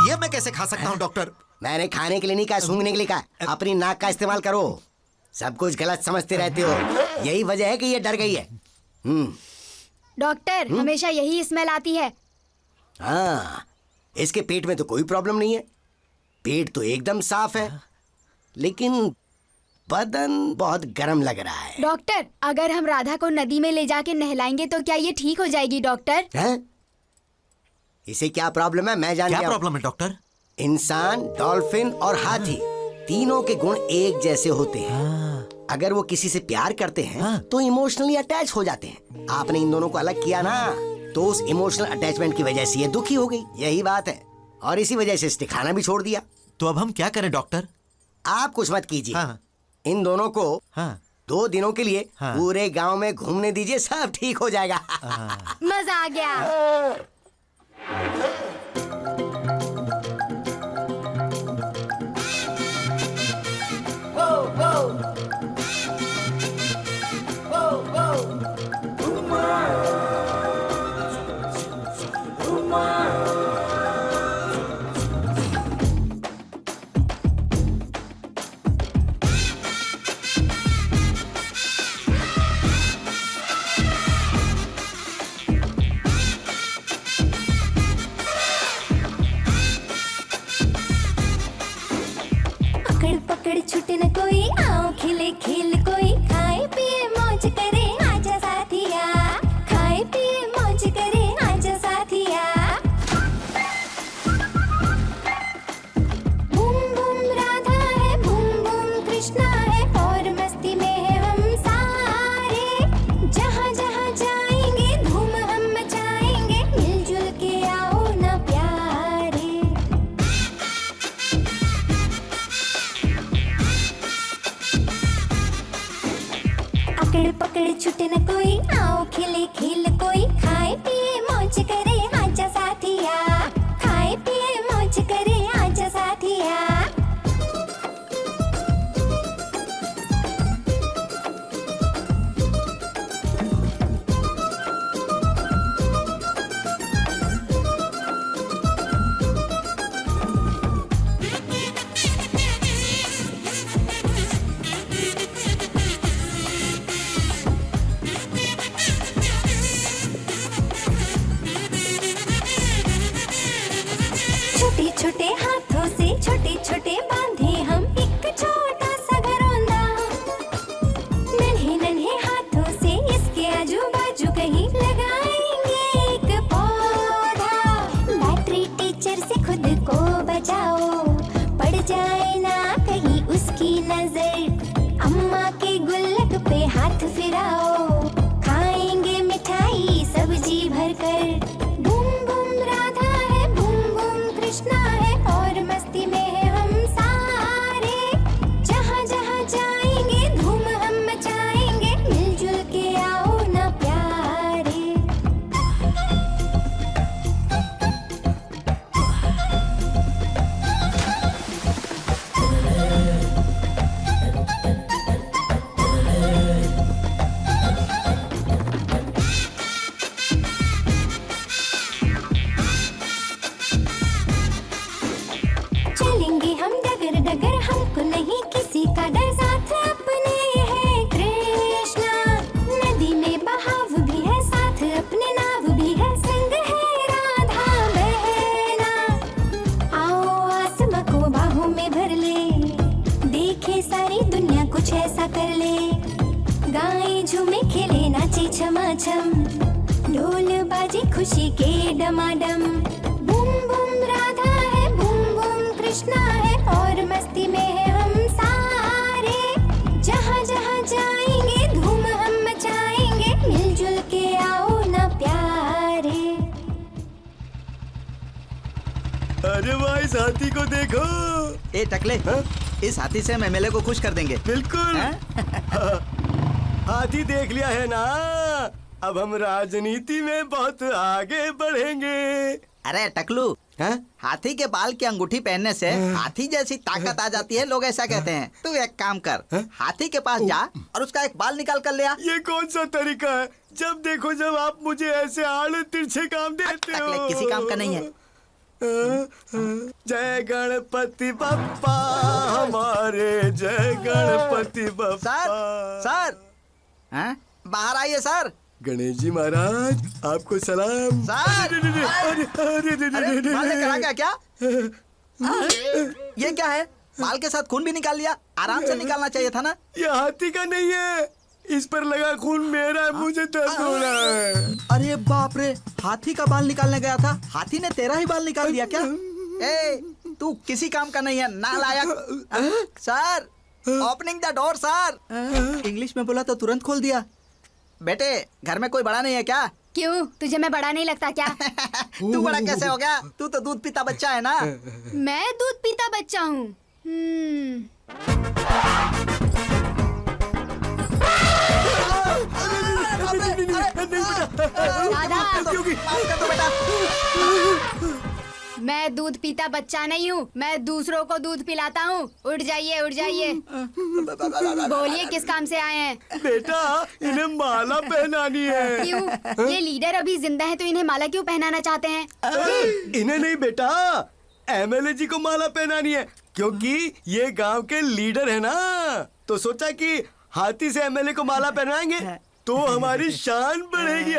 [SPEAKER 2] ये मैं कैसे खा सकता हूँ डॉक्टर?
[SPEAKER 5] मैंने खाने के लिए नहीं कहा, सूंघने के लिए कहा। अपनी नाक का इस्तेमाल करो, सब कुछ गलत समझते रहते हो, यही वजह है कि ये डर गई है।
[SPEAKER 4] डॉक्टर हमेशा यही स्मेल आती है।
[SPEAKER 10] हाँ, इसके पेट में तो कोई प्रॉब्लम नहीं है, पेट तो एकदम साफ है, लेकिन बदन बहुत गर्म लग रहा है।
[SPEAKER 4] डॉक्टर अगर हम राधा को नदी में ले जाके नहलाएंगे तो क्या ये ठीक हो जाएगी डॉक्टर?
[SPEAKER 10] हैं? इसे क्या प्रॉब्लम है मैं जान गया।
[SPEAKER 2] क्या प्रॉब्लम है डॉक्टर?
[SPEAKER 10] इंसान, डॉल्फिन और हाथी तीनों के गुण एक जैसे होते हैं। अगर वो किसी से प्यार करते हैं तो इमोशनली अटैच हो जाते हैं। आपने इन दोनों को अलग किया ना, तो उस इमोशनल अटैचमेंट की वजह से ये दुखी हो गई, यही बात है। और इसी वजह से इसने खाना भी छोड़ दिया।
[SPEAKER 2] तो अब हम क्या करें डॉक्टर?
[SPEAKER 10] आप कुछ मत कीजिए।
[SPEAKER 2] हाँ।
[SPEAKER 10] इन दोनों को 2 दिनों के लिए पूरे गांव में घूमने दीजिए, सब ठीक हो जाएगा।
[SPEAKER 4] मजा आ गया।
[SPEAKER 1] पकड़ पकड़ छूटे न कोई, आओ खिले खेल कोई, खाए पिए मौज करे आजा साथिया, खाए पिए मौज करे आजा साथिया। बूम बूम राधा है, बूम बूम कृष्णा है, और मस्ती में है हम सारे। जहाँ जहाँ जाएंगे धूम हम मचाएंगे, मिलजुल के आओ ना प्यारे। पकड़ पकड़ छूटे न कोई, आओ खिले खेल कोई, खाए पिए मौज करे आजा साथिया, खाए पिए मौज करे आजा साथिया। छोटे छोटे हाथों से छोटे छोटे बांधे हम एक छोटा सा घरौंदा, नन्हे नन्हे हाथों से इसके आजू बाजू कहीं लगाएंगे एक पौधा। बैटरी टीचर से खुद को बचाओ, पड़ जाए ना कहीं उसकी नजर, अम्मा के गुल्लक पे हाथ फिराओ, खाएंगे मिठाई सब्जी भर कर। बूम बूम राधा है, बूम बूम कृष्णा है, और मस्ती में है हम सारे। जहाँ जहाँ जाएंगे धूम हम मचाएंगे, मिलजुल के आओ ना प्यारे। चलेंगे हम डगर डगर, हमको नहीं किसी का डर, साथ अपने है कृष्णा। नदी में बहाव भी है, साथ अपने नाव भी है, संग है राधा बहना। आओ आसमां को बाहों में भर ले, देखे सारी दुनिया कुछ ऐसा कर ले। गाएं झूमे खेले नाचे छमा छम, ढोल बाजे खुशी के डमाडम। बूम बूम राधा है, बूम बूम कृष्णा है, और मस्ती में है हम सारे। जहाँ जहाँ जाएंगे धूम हम मचाएंगे, मिलजुल के आओ ना प्यारे।
[SPEAKER 3] अरे भाई हाथी को देखो।
[SPEAKER 11] ए टकले, इस हाथी से हम एमएलए को खुश कर देंगे।
[SPEAKER 3] बिल्कुल। हाथी देख लिया है ना, अब हम राजनीति में बहुत आगे बढ़ेंगे।
[SPEAKER 11] अरे टकलू, हाथी के बाल की अंगूठी पहनने से हाथी जैसी ताकत आ जाती है, लोग ऐसा कहते हैं। तू एक काम कर, हाथी के पास जा और उसका एक बाल निकाल कर ले आ।
[SPEAKER 3] ये कौन सा तरीका है? जब देखो जब आप मुझे ऐसे आड़े तिरछे काम देते हो।
[SPEAKER 11] किसी काम का नहीं है।
[SPEAKER 3] जय गणपति बप्पा हमारे, जय गणपति बप्पा।
[SPEAKER 11] सर, बाहर आइए सर।
[SPEAKER 12] गणेश जी महाराज आपको सलाम।
[SPEAKER 11] सर! अरे, बाल लेकर आ गया क्या? ये क्या है? बाल के साथ खून भी निकाल लिया। आराम से निकालना चाहिए था ना।
[SPEAKER 12] ये हाथी का नहीं है, इस पर लगा खून मेरा है, मुझे दर्द हो रहा है।
[SPEAKER 11] अरे बाप रे, हाथी का बाल निकालने गया था, हाथी ने तेरा ही बाल निकाल दिया क्या? ए, तू किसी काम का नहीं है, नालायक। Sir, opening the door sir. English में बोला तो तुरंत खोल दिया। बेटे, घर में कोई बड़ा नहीं है क्या?
[SPEAKER 4] क्यों, तुझे मैं बड़ा नहीं लगता क्या?
[SPEAKER 11] तू बड़ा कैसे हो गया? तू तो दूध पीता बच्चा है ना।
[SPEAKER 4] मैं दूध पीता बच्चा हूँ। मैं दूध पीता बच्चा नहीं हूँ, मैं दूसरों को दूध पिलाता हूँ। उठ जाइए, उठ जाइए। बोलिए किस काम से आए हैं?
[SPEAKER 12] बेटा, इन्हें माला पहनानी है।
[SPEAKER 4] क्यों? ये लीडर अभी जिंदा है तो इन्हें माला क्यों पहनाना चाहते हैं?
[SPEAKER 12] इन्हें नहीं बेटा, एमएलए जी को माला पहनानी है, क्योंकि ये गांव के लीडर है ना। तो सोचा कि हाथी से एमएलए को माला पहनाएंगे तो हमारी शान बढ़ेगी।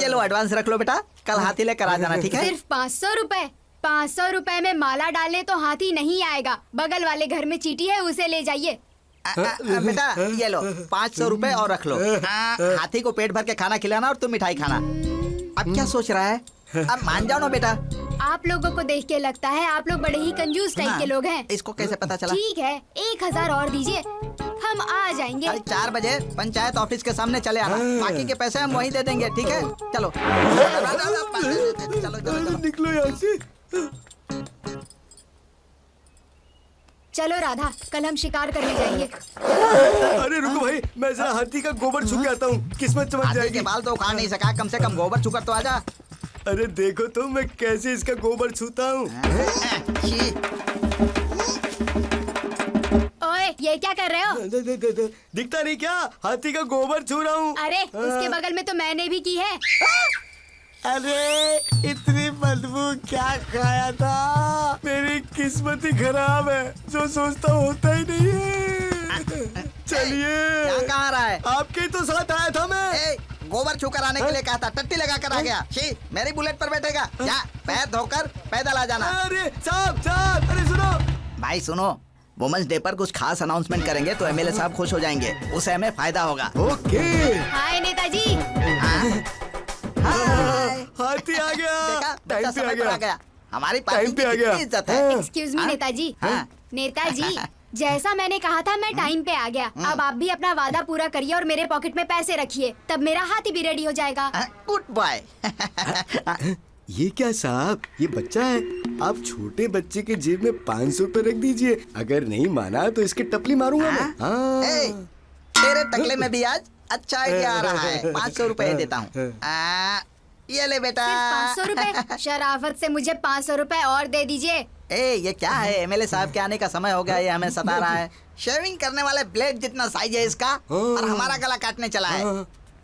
[SPEAKER 11] ये लो, एडवांस रख लो बेटा, कल हाथी लेकर आ जाना, ठीक है?
[SPEAKER 4] सिर्फ 500 रुपए? 500 रुपए में माला डालने तो हाथी नहीं आएगा। बगल वाले घर में चींटी है, उसे ले जाइए।
[SPEAKER 11] बेटा, ये लो 500 रुपए और रख लो। हाथी को पेट भर के खाना खिलाना और तुम मिठाई खाना। अब क्या सोच रहा है? अब मान जाओ ना बेटा।
[SPEAKER 4] आप लोगों को देख के लगता है आप लोग बड़े ही कंजूस टाइप के लोग हैं।
[SPEAKER 11] इसको कैसे पता चला?
[SPEAKER 4] ठीक है, 1000 और दीजिए, हम आ जाएंगे।
[SPEAKER 11] 4 बजे पंचायत ऑफिस के सामने चले आना, बाकी के पैसे हम वहीं दे देंगे, ठीक है? चलो चलो चलो
[SPEAKER 12] निकलो यहाँ से।
[SPEAKER 4] चलो राधा, कल हम शिकार करने जाएंगे।
[SPEAKER 12] अरे रुको भाई, मैं जरा हाथी का गोबर छू के आता हूँ, किस्मत चमक
[SPEAKER 11] हाथी
[SPEAKER 12] जाएगी।
[SPEAKER 11] के बाल तो उखाड़ नहीं सका, कम से कम गोबर छूकर तो आजा।
[SPEAKER 12] अरे देखो तो मैं कैसे इसका गोबर छूता हूँ।
[SPEAKER 4] ओए, ये क्या कर रहे हो?
[SPEAKER 12] दिखता नहीं क्या? हाथी का गोबर छू रहा हूँ।
[SPEAKER 4] अरे, उसके बगल में तो मैंने भी की है।
[SPEAKER 12] अरे इतनी बदबू क्या खाया था? मेरी किस्मत ही खराब है, जो सोचता होता ही नहीं है। चलिए,
[SPEAKER 11] कहाँ रहा है?
[SPEAKER 12] आपके ही तो साथ आया था मैं।
[SPEAKER 11] गोबर छूकर आने के लिए कहा था, टट्टी लगा कर आ गया। शी, मेरी बुलेट पर बैठेगा। जा, पैर धोकर पैदल आ जाना।
[SPEAKER 12] अरे साहब साहब, अरे सुनो
[SPEAKER 11] भाई, सुनो, वुमेन्स डे पर कुछ खास अनाउंसमेंट करेंगे तो एमएलए साहब खुश हो जाएंगे, उससे हमें फायदा होगा।
[SPEAKER 12] ओके।
[SPEAKER 4] हाय नेताजी।
[SPEAKER 12] हाथी आ गया, टाइम पे आ गया।
[SPEAKER 11] हमारी पार्टी की कितनी इज्जत है।
[SPEAKER 4] Excuse me Netaji. नेताजी, जैसा मैंने कहा था मैं टाइम पे आ गया। अब आप भी अपना वादा पूरा करिए और मेरे पॉकेट में पैसे रखिए, तब मेरा हाथी भी रेडी हो जाएगा।
[SPEAKER 11] Good boy.
[SPEAKER 12] ये क्या साहब, ये बच्चा है, आप छोटे बच्चे के जेब में 500 रुपए रख दीजिए, अगर नहीं माना तो इसके टपली मारूंगा मैं।
[SPEAKER 11] तेरे टकले में भी आज अच्छा आइडिया आ रहा है। 500 रुपए देता हूँ। ये ले बेटा।
[SPEAKER 4] 500 रुपए? शराफत से मुझे 500 रुपए और दे दीजिए।
[SPEAKER 11] ये क्या है? एमएलए साहब के आने का समय हो गया, ये हमें सता रहा है। शेविंग करने वाले ब्लेड जितना साइज है इसका, और हमारा गला काटने चला है।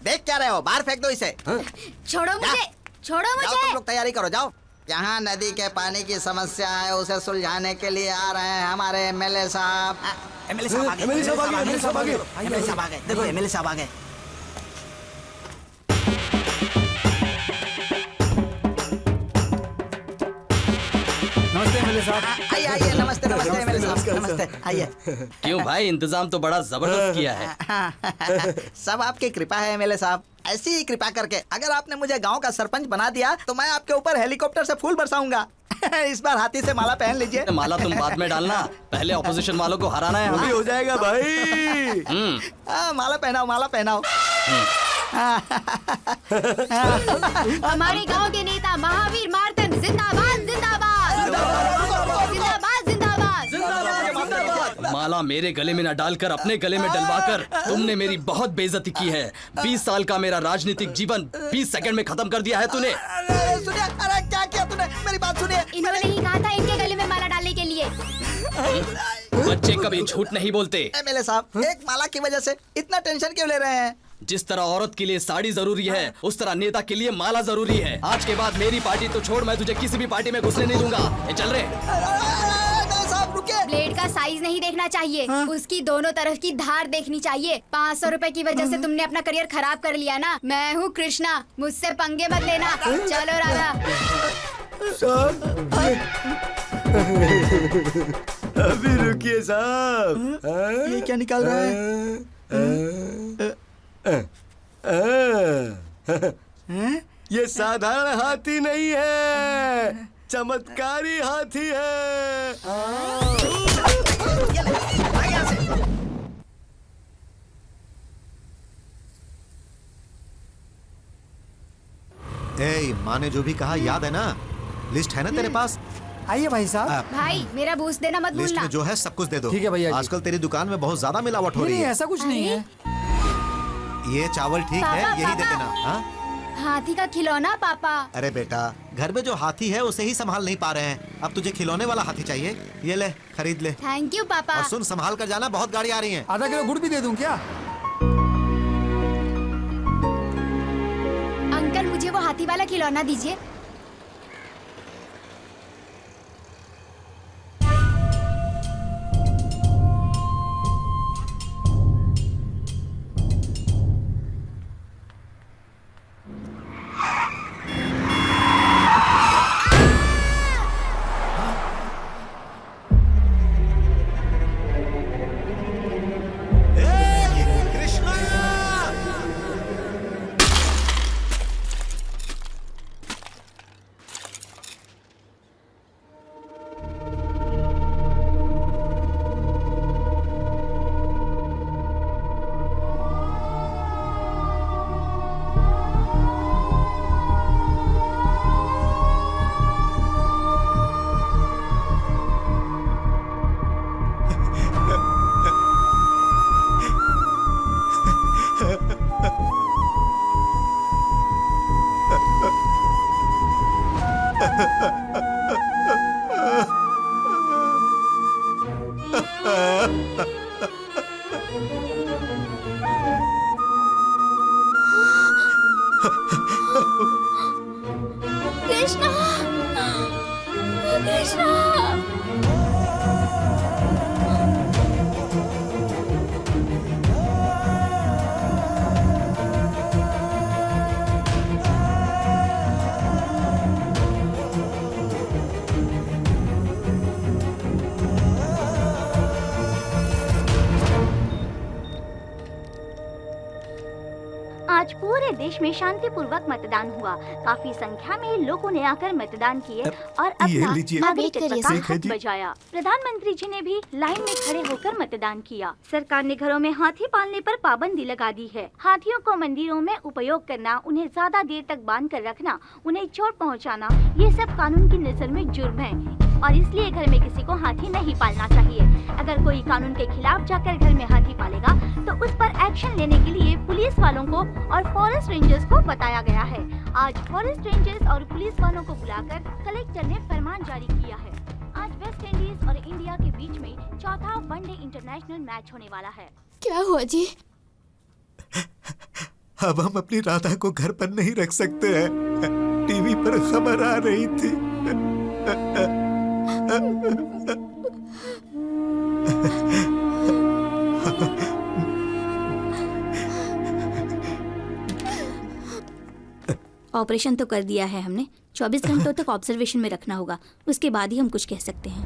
[SPEAKER 11] देख क्या रहे हो? बाहर फेंक दो इसे।
[SPEAKER 4] छोड़ो मुझे, छोड़ो मुझे।
[SPEAKER 11] तुम लोग तैयारी करो, जाओ। यहाँ नदी के पानी की समस्या है, उसे सुलझाने के लिए आ रहे हैं हमारे एमएलए साहब। एमएलए साहब आ गए,
[SPEAKER 12] एमएलए साहब आ गए, एमएलए साहब आ गए,
[SPEAKER 11] एमएलए साहब आ गए। देखो, एमएलए साहब आ गए।
[SPEAKER 9] नमस्ते एमएलए साहब।
[SPEAKER 11] आइए आइए, नमस्ते नमस्ते एमएलए साहब, नमस्ते, आइए।
[SPEAKER 3] क्यों भाई, इंतजाम तो बड़ा जबरदस्त किया है।
[SPEAKER 11] सब आपकी कृपा है एमएलए साहब। ऐसी ही कृपा करके अगर आपने मुझे गांव का सरपंच बना दिया तो मैं आपके ऊपर हेलीकॉप्टर से फूल बरसाऊंगा। इस बार हाथी से माला पहन लीजिए।
[SPEAKER 3] माला तुम बाद में डालना, पहले ऑपोजिशन वालों को हराना है हमें।
[SPEAKER 12] हो जाएगा भाई।
[SPEAKER 11] माला पहनाओ, माला पहनाओ।
[SPEAKER 4] हमारे गांव के नेता महावीर मार्तन जिंदाबाद, जिंदाबाद, जिंदाबाद, जिंदाबाद।
[SPEAKER 3] माला मेरे गले में न डालकर अपने गले में डलवाकर तुमने मेरी बहुत बेइज्जती की है। 20 साल का मेरा राजनीतिक जीवन 20 सेकंड में खत्म कर दिया है तूने।
[SPEAKER 11] सुनिए, अरे क्या किया तूने? मेरी बात सुनिए।
[SPEAKER 4] इन्होंने ही कहा था इनके गले में माला डालने के लिए।
[SPEAKER 3] बच्चे कभी झूठ नहीं बोलते।
[SPEAKER 11] एमएलए साहब, एक माला की वजह से इतना टेंशन क्यों ले रहे हैं?
[SPEAKER 3] जिस तरह औरत के लिए साड़ी जरूरी है, उस तरह नेता के लिए माला जरूरी है। आज के बाद मेरी पार्टी तो छोड़, मैं तुझे किसी भी पार्टी में घुसने नहीं दूंगा। चल रे।
[SPEAKER 11] साहब रुकिए,
[SPEAKER 4] ब्लेड का साइज नहीं देखना चाहिए, उसकी दोनों तरफ की धार देखनी चाहिए। 500 रुपए की वजह से तुमने अपना करियर खराब कर लिया ना। मैं हूँ कृष्णा, मुझसे पंगे मत लेना। चलो राधा।
[SPEAKER 12] अभी रुकिए साहब।
[SPEAKER 11] ये क्या निकाल रहा है?
[SPEAKER 12] ये साधारण हाथी नहीं है, चमत्कारी हाथी है।
[SPEAKER 2] ए, माँ ने जो भी कहा याद है ना? लिस्ट है ना तेरे पास?
[SPEAKER 11] आइए भाई साहब।
[SPEAKER 4] भाई मेरा बूस्ट देना मत
[SPEAKER 2] लिस्ट
[SPEAKER 4] भूलना।
[SPEAKER 2] में जो है सब कुछ दे दो।
[SPEAKER 11] ठीक है भैया जी।
[SPEAKER 2] आजकल तेरी दुकान में बहुत ज्यादा मिलावट हो रही
[SPEAKER 11] नहीं,
[SPEAKER 2] है।
[SPEAKER 11] ऐसा कुछ नहीं है।
[SPEAKER 2] ये चावल ठीक है,
[SPEAKER 4] पापा,
[SPEAKER 2] यही दे
[SPEAKER 4] पापा।
[SPEAKER 2] देना। हाँ?
[SPEAKER 4] हाथी का खिलौना पापा।
[SPEAKER 2] अरे बेटा, घर में जो हाथी है उसे ही संभाल नहीं पा रहे हैं, अब तुझे खिलौने वाला हाथी चाहिए? ये ले, खरीद ले।
[SPEAKER 4] थैंक यू पापा।
[SPEAKER 2] और सुन, संभाल कर जाना, बहुत गाड़ी आ रही है।
[SPEAKER 11] आधा किलो गुड़ भी दे दूं क्या?
[SPEAKER 4] अंकल मुझे वो हाथी वाला खिलौना दीजिए।
[SPEAKER 1] कृष्णा, कृष्णा।
[SPEAKER 13] आज पूरे देश में शांतिपूर्वक मतदान हुआ। काफी संख्या में लोगों ने आकर मतदान किए और अपना नागरिकत्व का हक बजाया। प्रधानमंत्री जी ने भी लाइन में खड़े होकर मतदान किया। सरकार ने घरों में हाथी पालने पर पाबंदी लगा दी है। हाथियों को मंदिरों में उपयोग करना, उन्हें ज्यादा देर तक बांध कर रखना, उन्हें चोट पहुँचाना, ये सब कानून की नजर में जुर्म है और इसलिए घर में किसी को हाथी नहीं पालना चाहिए। अगर कोई कानून के खिलाफ जाकर घर में हाथी पालेगा तो उस पर एक्शन लेने के लिए पुलिस वालों को और फॉरेस्ट रेंजर्स को बताया गया है। आज फॉरेस्ट रेंजर्स और पुलिस वालों को बुलाकर कलेक्टर ने फरमान जारी किया है। आज वेस्ट इंडीज और इंडिया के बीच में चौथा वनडे इंटरनेशनल मैच होने वाला है।
[SPEAKER 1] क्या हुआ जी?
[SPEAKER 2] अब हम अपनी राधा को घर पर नहीं रख सकते हैं। टीवी पर खबर आ रही थी।
[SPEAKER 13] ऑपरेशन तो कर दिया है हमने, 24 घंटों तक ऑब्जर्वेशन में रखना होगा, उसके बाद ही हम कुछ कह सकते हैं।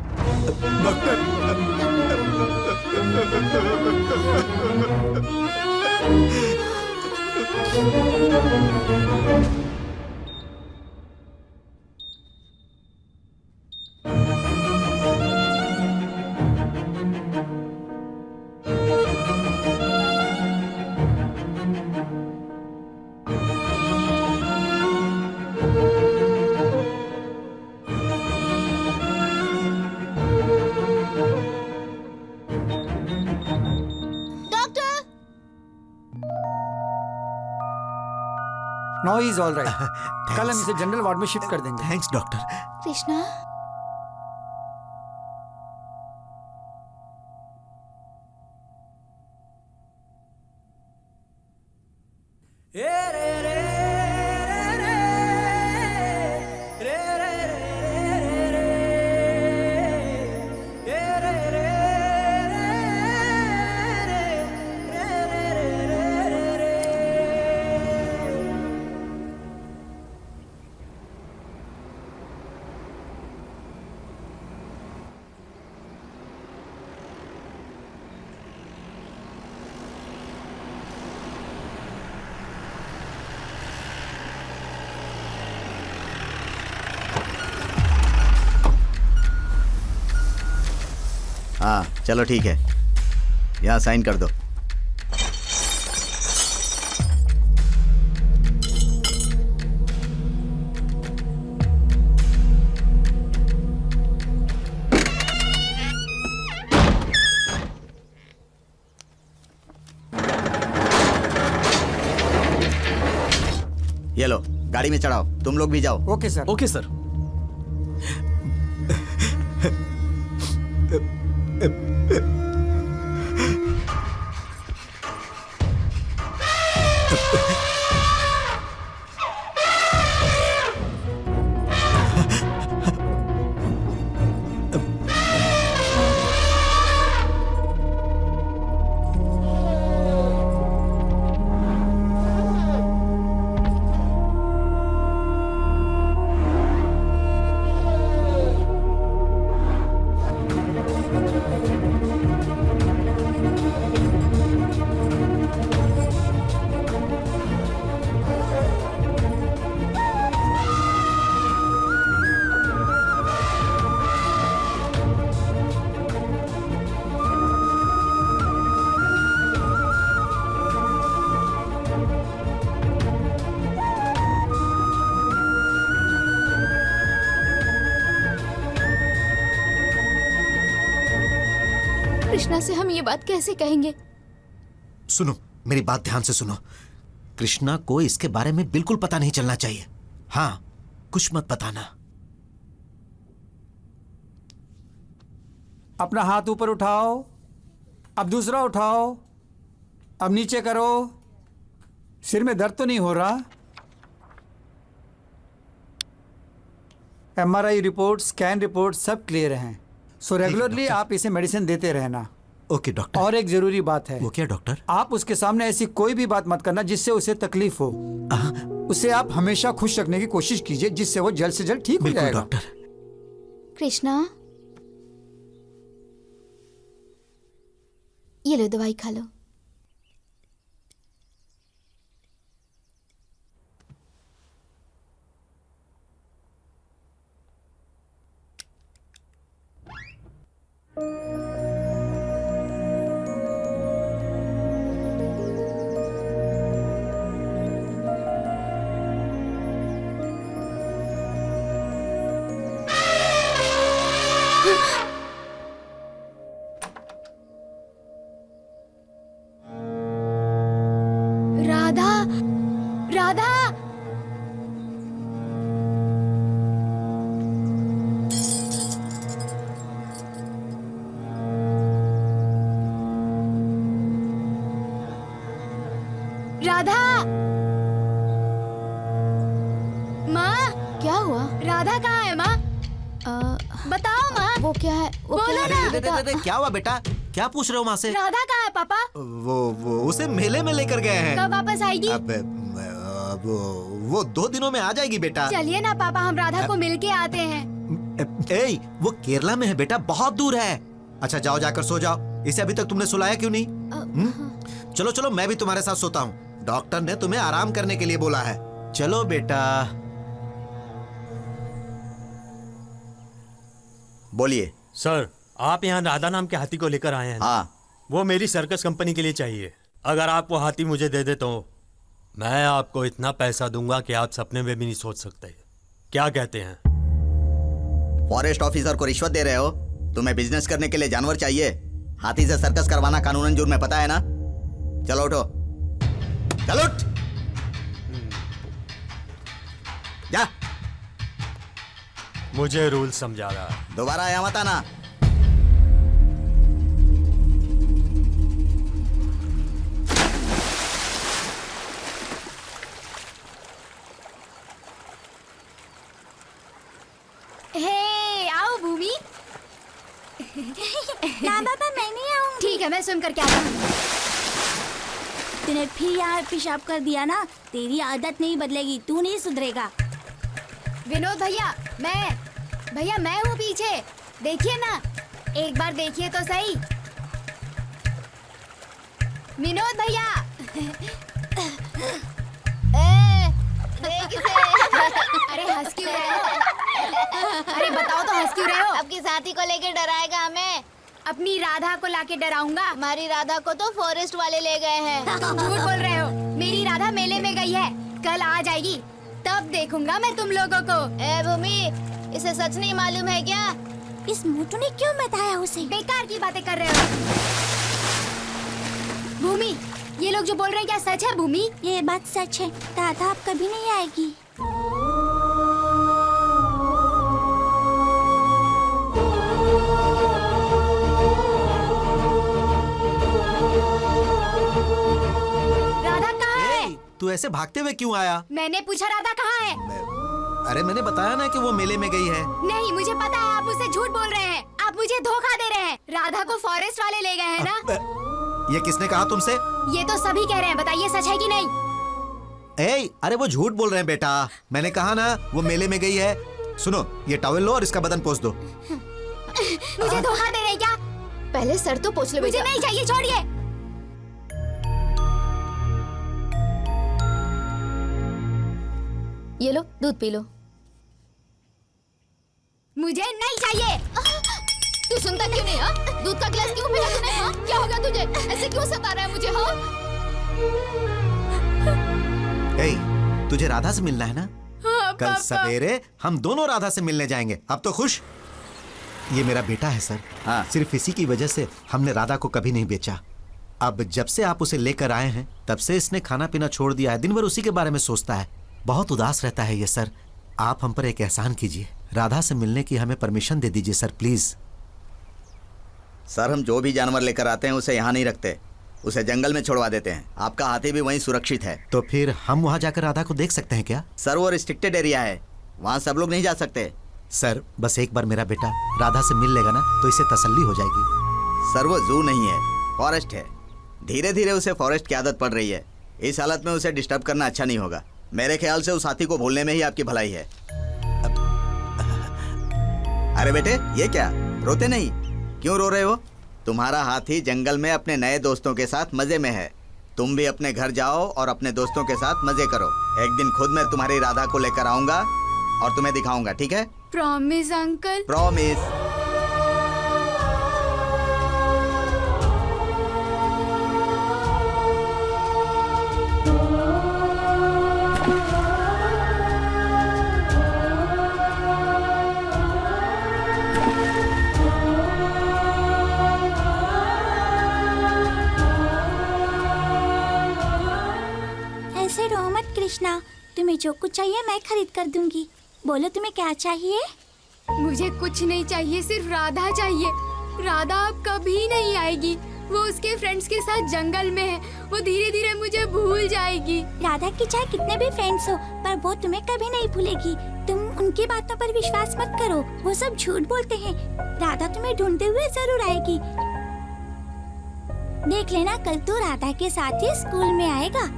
[SPEAKER 11] Now he is all right. कल हम इसे जनरल वार्ड में शिफ्ट कर देंगे।
[SPEAKER 2] Thanks doctor.
[SPEAKER 1] कृष्णा,
[SPEAKER 14] चलो ठीक है, यहाँ साइन कर दो। ये लो, गाड़ी में चढ़ाओ, तुम लोग भी जाओ।
[SPEAKER 11] Okay sir.
[SPEAKER 9] Okay sir.
[SPEAKER 4] Krishna से हम ये बात कैसे कहेंगे?
[SPEAKER 2] सुनो, मेरी बात ध्यान से सुनो। कृष्णा को इसके बारे में बिल्कुल पता नहीं चलना चाहिए। हाँ, कुछ मत बताना।
[SPEAKER 9] अपना हाथ ऊपर उठाओ, अब दूसरा उठाओ, अब नीचे करो। सिर में दर्द तो नहीं हो रहा? MRI रिपोर्ट, स्कैन रिपोर्ट सब क्लियर हैं। सो रेगुलरली आप इसे मेडिसिन देते रहना।
[SPEAKER 2] Okay doctor.
[SPEAKER 9] और एक जरूरी बात है।
[SPEAKER 2] वो क्या डॉक्टर?
[SPEAKER 9] आप उसके सामने ऐसी कोई भी बात मत करना जिससे उसे तकलीफ हो। उसे आप हमेशा खुश रखने की कोशिश कीजिए, जिससे वो जल्द से जल्द ठीक हो जाएगा।
[SPEAKER 2] डॉक्टर।
[SPEAKER 4] कृष्णा, ये लो दवाई खा लो। राधा, राधा, राधा, माँ, क्या हुआ? राधा कहाँ है माँ? बताओ माँ। वो क्या है? बोलो ना।
[SPEAKER 2] क्या हुआ बेटा? क्या पूछ रहे हो माँ से?
[SPEAKER 4] राधा कहाँ है पापा?
[SPEAKER 2] वो उसे मेले में लेकर गए हैं।
[SPEAKER 4] कब वापस आएगी?
[SPEAKER 2] वो 2 दिनों में आ जाएगी बेटा।
[SPEAKER 4] चलिए ना पापा, हम राधा को मिल के आते हैं।
[SPEAKER 2] ए, वो केरला में है बेटा, बहुत दूर है। अच्छा जाओ, जाकर सो जाओ। इसे अभी तक तुमने सुलाया क्यों नहीं? चलो चलो, मैं भी तुम्हारे साथ सोता हूँ। डॉक्टर ने तुम्हें आराम करने के लिए बोला है। चलो बेटा।
[SPEAKER 14] बोलिए
[SPEAKER 3] सर, आप यहाँ राधा नाम के हाथी को लेकर आए हैं?
[SPEAKER 14] हाँ।
[SPEAKER 3] वो मेरी सर्कस कंपनी के लिए चाहिए। अगर आप वो हाथी मुझे दे दे तो मैं आपको इतना पैसा दूंगा कि आप सपने में भी नहीं सोच सकते। क्या कहते हैं?
[SPEAKER 14] फॉरेस्ट ऑफिसर को रिश्वत दे रहे हो? तुम्हें बिजनेस करने के लिए जानवर चाहिए? हाथी से सर्कस करवाना कानूनन जुर्म है, पता है ना? चलो उठो, चलो उठ। जा।
[SPEAKER 3] मुझे रूल समझा रहा है।
[SPEAKER 14] दोबारा यहाँ मत आना।
[SPEAKER 4] हे, आओ भूमि।
[SPEAKER 8] ना पापा, मैं नहीं आऊंगी।
[SPEAKER 4] ठीक है, मैं स्वयं करके आता हूँ।
[SPEAKER 7] तूने फिर यार पेशाब कर दिया ना, तेरी आदत नहीं बदलेगी, तू नहीं सुधरेगा।
[SPEAKER 4] विनोद भैया, मैं हूँ पीछे, देखिए ना, एक बार देखिए तो सही। विनोद भैया।
[SPEAKER 8] देख इसे।
[SPEAKER 4] अरे हंस क्यों रहे हो? अरे बताओ तो हंस क्यों रहे हो?
[SPEAKER 8] आपके साथी को लेकर डराएगा हमें।
[SPEAKER 4] अपनी राधा को लाके डराऊंगा।
[SPEAKER 8] हमारी राधा को तो फॉरेस्ट वाले ले गए हैं।
[SPEAKER 4] तुम झूठ बोल रहे हो। मेरी राधा मेले में गई है, कल आ जाएगी, तब देखूंगा मैं तुम लोगों को।
[SPEAKER 8] ए भूमि, इसे सच नहीं मालूम है क्या?
[SPEAKER 7] इस मोटू ने क्यों बताया उसे?
[SPEAKER 4] बेकार की बातें कर रहे हो। भूमि, ये लोग जो बोल रहे हैं क्या सच है? भूमि,
[SPEAKER 7] ये बात सच है, राधा अब कभी नहीं आएगी।
[SPEAKER 4] राधा कहाँ है?
[SPEAKER 2] तू ऐसे भागते हुए क्यों आया?
[SPEAKER 4] मैंने पूछा राधा कहाँ है?
[SPEAKER 2] अरे मैंने बताया ना कि वो मेले में गई है।
[SPEAKER 4] नहीं, मुझे पता है आप मुझसे झूठ बोल रहे हैं। आप मुझे धोखा दे रहे हैं। राधा को फॉरेस्ट वाले ले गए हैं ना?
[SPEAKER 2] ये किसने कहा तुमसे?
[SPEAKER 4] ये तो सभी कह रहे हैं, बताइए सच है कि नहीं?
[SPEAKER 2] अरे वो झूठ बोल रहे हैं बेटा। मैंने कहा ना वो मेले में गई है। सुनो, ये टॉवेल लो और इसका बदन पोंछ दो।
[SPEAKER 4] मुझे धोखा दे रहे हैं क्या?
[SPEAKER 8] पहले सर तो पोंछ लो।
[SPEAKER 4] मुझे नहीं चाहिए, छोड़िए।
[SPEAKER 8] ये लो, दूध पी लो।
[SPEAKER 4] मुझे नहीं चाहिए।
[SPEAKER 8] तू सुनता क्यों नहीं? हाँ, दूध का गिलास क्यों पिया तूने? हाँ, क्या हो गया तुझे? ऐसे क्यों सता रहा है मुझे? हाँ,
[SPEAKER 2] तुझे राधा से मिलना है ना?
[SPEAKER 4] हाँ,
[SPEAKER 2] कल सवेरे हम दोनों राधा से मिलने जाएंगे। अब तो खुश? ये मेरा बेटा है सर।
[SPEAKER 14] हाँ।
[SPEAKER 2] सिर्फ इसी की वजह से हमने राधा को कभी नहीं बेचा। अब जब से आप उसे लेकर आए हैं तब से इसने खाना पीना छोड़ दिया है। दिन भर उसी के बारे में सोचता है, बहुत उदास रहता है ये सर। आप हम पर एक एहसान कीजिए, राधा से मिलने की हमें परमिशन दे दीजिए सर, प्लीज।
[SPEAKER 14] सर, हम जो भी जानवर लेकर आते हैं उसे यहाँ नहीं रखते, उसे जंगल में छोड़वा देते हैं। आपका हाथी भी वहीं सुरक्षित है।
[SPEAKER 2] तो फिर हम वहाँ जाकर राधा को देख सकते हैं क्या?
[SPEAKER 14] सर, वो रिस्ट्रिक्टेड एरिया है, वहाँ सब लोग नहीं जा सकते।
[SPEAKER 2] सर, बस एक बार मेरा बेटा राधा से मिल लेगा ना तो इसे तसल्ली हो जाएगी।
[SPEAKER 14] सर, वो जू नहीं है, फॉरेस्ट है। धीरे धीरे उसे फॉरेस्ट की आदत पड़ रही है। इस हालत में उसे डिस्टर्ब करना अच्छा नहीं होगा। मेरे ख्याल से उस हाथी को भूलने में ही आपकी भलाई है। अरे बेटे, ये क्या, रोते नहीं? क्यों रो रहे हो? तुम्हारा हाथी जंगल में अपने नए दोस्तों के साथ मजे में है। तुम भी अपने घर जाओ और अपने दोस्तों के साथ मजे करो। एक दिन खुद मैं तुम्हारी राधा को लेकर आऊंगा और तुम्हें दिखाऊंगा, ठीक है?
[SPEAKER 4] Promise uncle.
[SPEAKER 14] प्रॉमिस।
[SPEAKER 7] ऐसे रो मत कृष्णा, तुम्हें जो कुछ चाहिए मैं खरीद कर दूंगी। बोलो तुम्हें क्या चाहिए?
[SPEAKER 4] मुझे कुछ नहीं चाहिए, सिर्फ राधा चाहिए। राधा अब कभी नहीं आएगी। वो उसके फ्रेंड्स के साथ जंगल में है। वो धीरे धीरे मुझे भूल जाएगी।
[SPEAKER 7] राधा की चाहे कितने भी फ्रेंड्स हो, पर वो तुम्हें कभी नहीं भूलेगी। तुम उनकी बातों पर विश्वास मत करो, वो सब झूठ बोलते हैं। राधा तुम्हें ढूंढते हुए जरूर आएगी। देख लेना, कल तो राधा के साथ ही स्कूल में आएगा।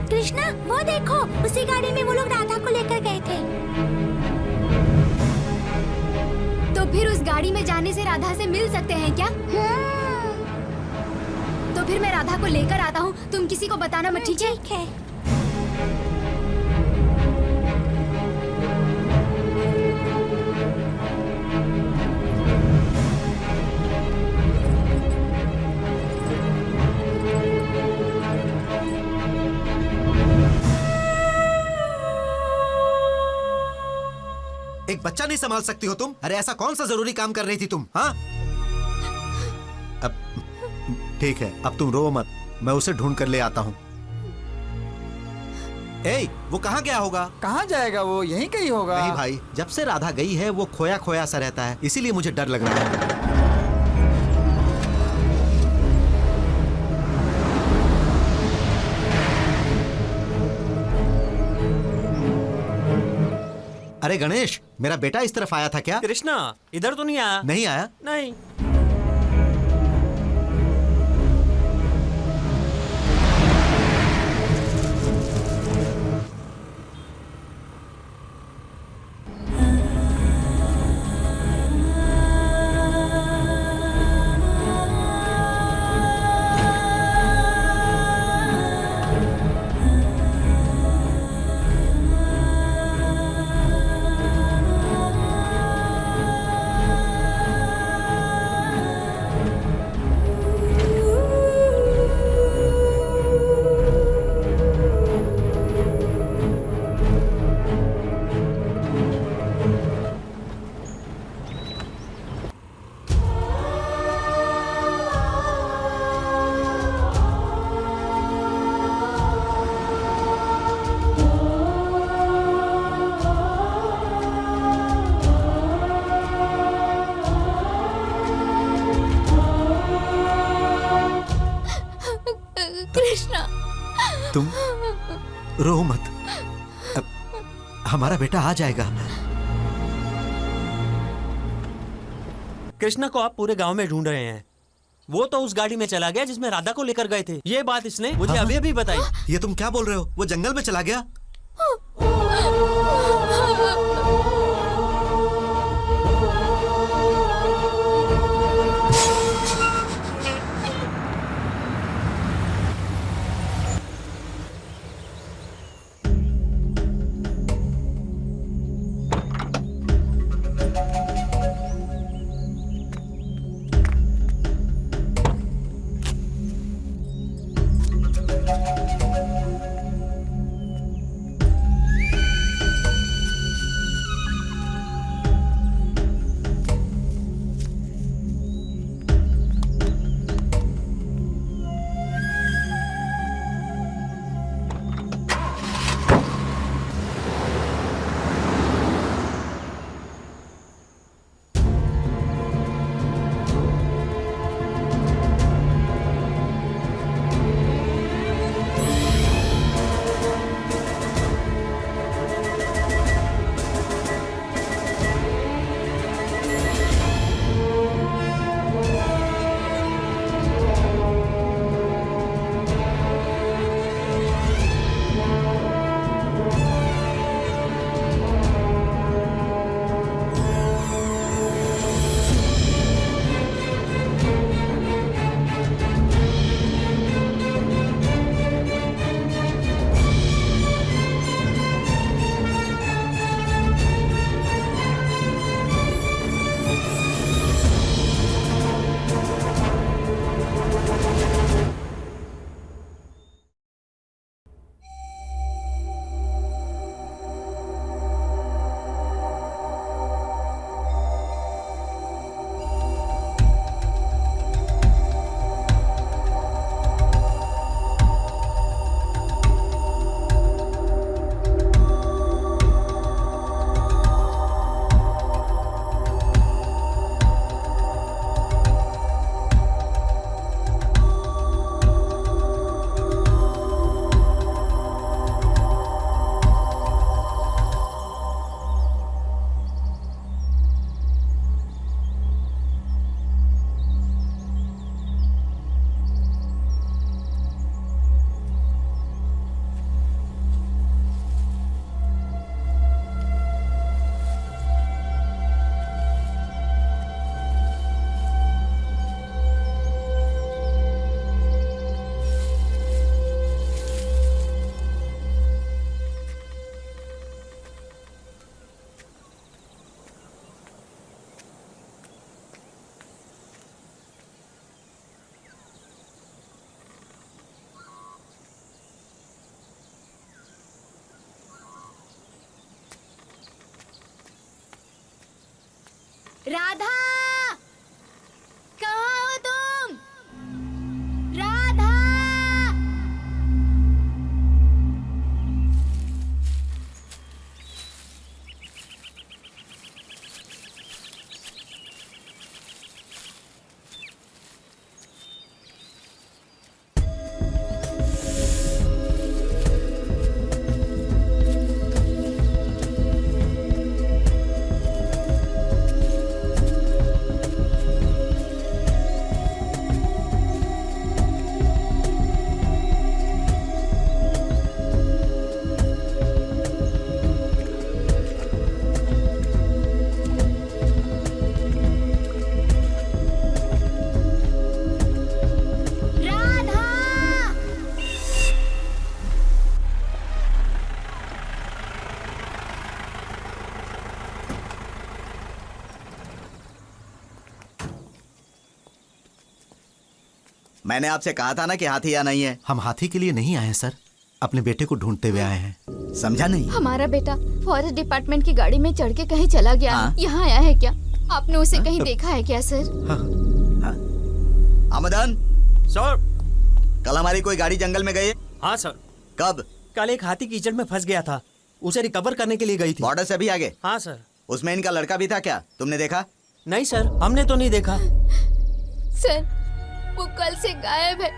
[SPEAKER 7] कृष्णा, वो देखो, उसी गाड़ी में वो लोग राधा को लेकर गए थे।
[SPEAKER 4] तो फिर उस गाड़ी में जाने से राधा से मिल सकते हैं क्या? तो फिर मैं राधा को लेकर आता हूँ, तुम किसी को बताना मत, ठीक है?
[SPEAKER 7] ठीक है।
[SPEAKER 2] एक बच्चा नहीं संभाल सकती हो तुम? अरे ऐसा कौन सा जरूरी काम कर रही थी तुम? हाँ, अब ठीक है, अब तुम रो मत, मैं उसे ढूंढ कर ले आता हूँ। वो कहाँ गया होगा?
[SPEAKER 9] कहाँ जाएगा वो? यहीं कहीं होगा।
[SPEAKER 2] नहीं भाई, जब से राधा गई है वो खोया खोया सा रहता है, इसीलिए मुझे डर लग रहा है। अरे गणेश, मेरा बेटा इस तरफ आया था क्या?
[SPEAKER 3] कृष्णा, इधर तो नहीं आया।
[SPEAKER 2] नहीं आया?
[SPEAKER 3] नहीं।
[SPEAKER 2] तुम रो मत, हमारा बेटा आ जाएगा।
[SPEAKER 3] कृष्णा को आप पूरे गांव में ढूंढ रहे हैं। वो तो उस गाड़ी में चला गया जिसमें राधा को लेकर गए थे। ये बात इसने मुझे अभी अभी बताई।
[SPEAKER 2] ये तुम क्या बोल रहे हो? वो जंगल में चला गया?
[SPEAKER 4] राधा, कहाँ हो तुम? राधा!
[SPEAKER 14] मैंने आपसे कहा था ना कि हाथी यहाँ नहीं है।
[SPEAKER 2] हम हाथी के लिए नहीं आए हैं सर, अपने बेटे को ढूंढते हुए आए हैं।
[SPEAKER 14] समझा नहीं?
[SPEAKER 4] हमारा बेटा फॉरेस्ट डिपार्टमेंट की गाड़ी में चढ़ के कहीं चला गया।
[SPEAKER 14] हाँ?
[SPEAKER 4] यहाँ आया है क्या? आपने उसे कहीं देखा है क्या सर?
[SPEAKER 14] आमदन
[SPEAKER 3] सर,
[SPEAKER 14] कल हमारी कोई गाड़ी जंगल में गई है?
[SPEAKER 3] हाँ सर।
[SPEAKER 14] कब?
[SPEAKER 3] कल एक हाथी कीचड़ में फंस गया था, उसे रिकवर करने के लिए गई थी।
[SPEAKER 14] बॉर्डर से भी आगे?
[SPEAKER 3] हाँ सर।
[SPEAKER 14] उसमें इनका लड़का भी था क्या? तुमने देखा?
[SPEAKER 3] नहीं सर, हमने तो नहीं देखा।
[SPEAKER 4] सर, वो कल से गायब है।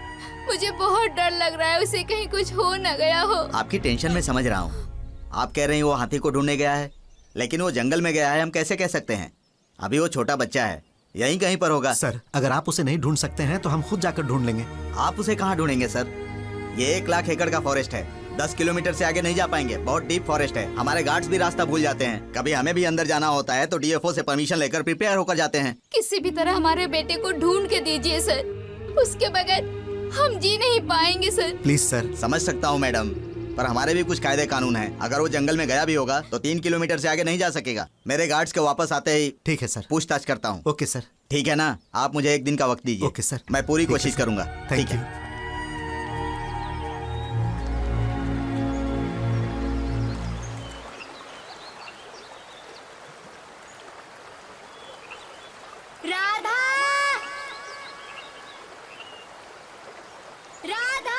[SPEAKER 4] मुझे बहुत डर लग रहा है, उसे कहीं कुछ हो न गया हो।
[SPEAKER 14] आपकी टेंशन में समझ रहा हूँ। आप कह रही हैं वो हाथी को ढूंढने गया है, लेकिन वो जंगल में गया है, हम कैसे कह सकते हैं? अभी वो छोटा बच्चा है, यहीं कहीं पर होगा।
[SPEAKER 2] सर, अगर आप उसे नहीं ढूंढ सकते हैं तो हम खुद जाकर ढूंढ लेंगे।
[SPEAKER 14] आप उसे कहाँ ढूंढेंगे सर? ये 1 लाख एकड़ का फॉरेस्ट है, 10 किलोमीटर से आगे नहीं जा पाएंगे, बहुत डीप फॉरेस्ट है। हमारे गार्ड्स भी रास्ता भूल जाते हैं, कभी हमें भी अंदर जाना होता है तो डीएफओ से परमिशन लेकर प्रिपेयर होकर जाते हैं।
[SPEAKER 4] किसी भी तरह हमारे बेटे को ढूंढ के दीजिए सर, उसके बगैर हम जी नहीं पाएंगे सर।
[SPEAKER 2] Please sir.
[SPEAKER 14] समझ सकता हूँ मैडम, पर हमारे भी कुछ कायदे कानून हैं। अगर वो जंगल में गया भी होगा तो 3 किलोमीटर से आगे नहीं जा सकेगा। मेरे गार्ड्स के वापस आते ही
[SPEAKER 2] ठीक है सर,
[SPEAKER 14] पूछताछ करता हूँ।
[SPEAKER 2] Okay sir.
[SPEAKER 14] ठीक है ना? आप मुझे 1 दिन का वक्त दीजिए।
[SPEAKER 2] Okay sir.
[SPEAKER 14] मैं पूरी कोशिश करूंगा।
[SPEAKER 2] थैंक
[SPEAKER 14] ठीक
[SPEAKER 2] यू।
[SPEAKER 14] है।
[SPEAKER 1] राधा, राधा।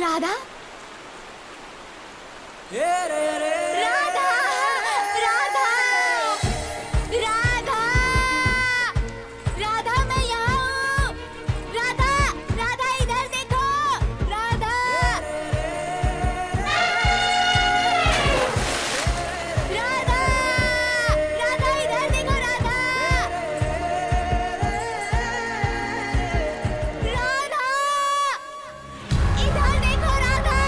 [SPEAKER 1] राधा राधा राधा राधा राधा मैं यहाँ हूँ। राधा राधा इधर देखो। राधा राधा राधा इधर देखो। राधा राधा इधर देखो। राधा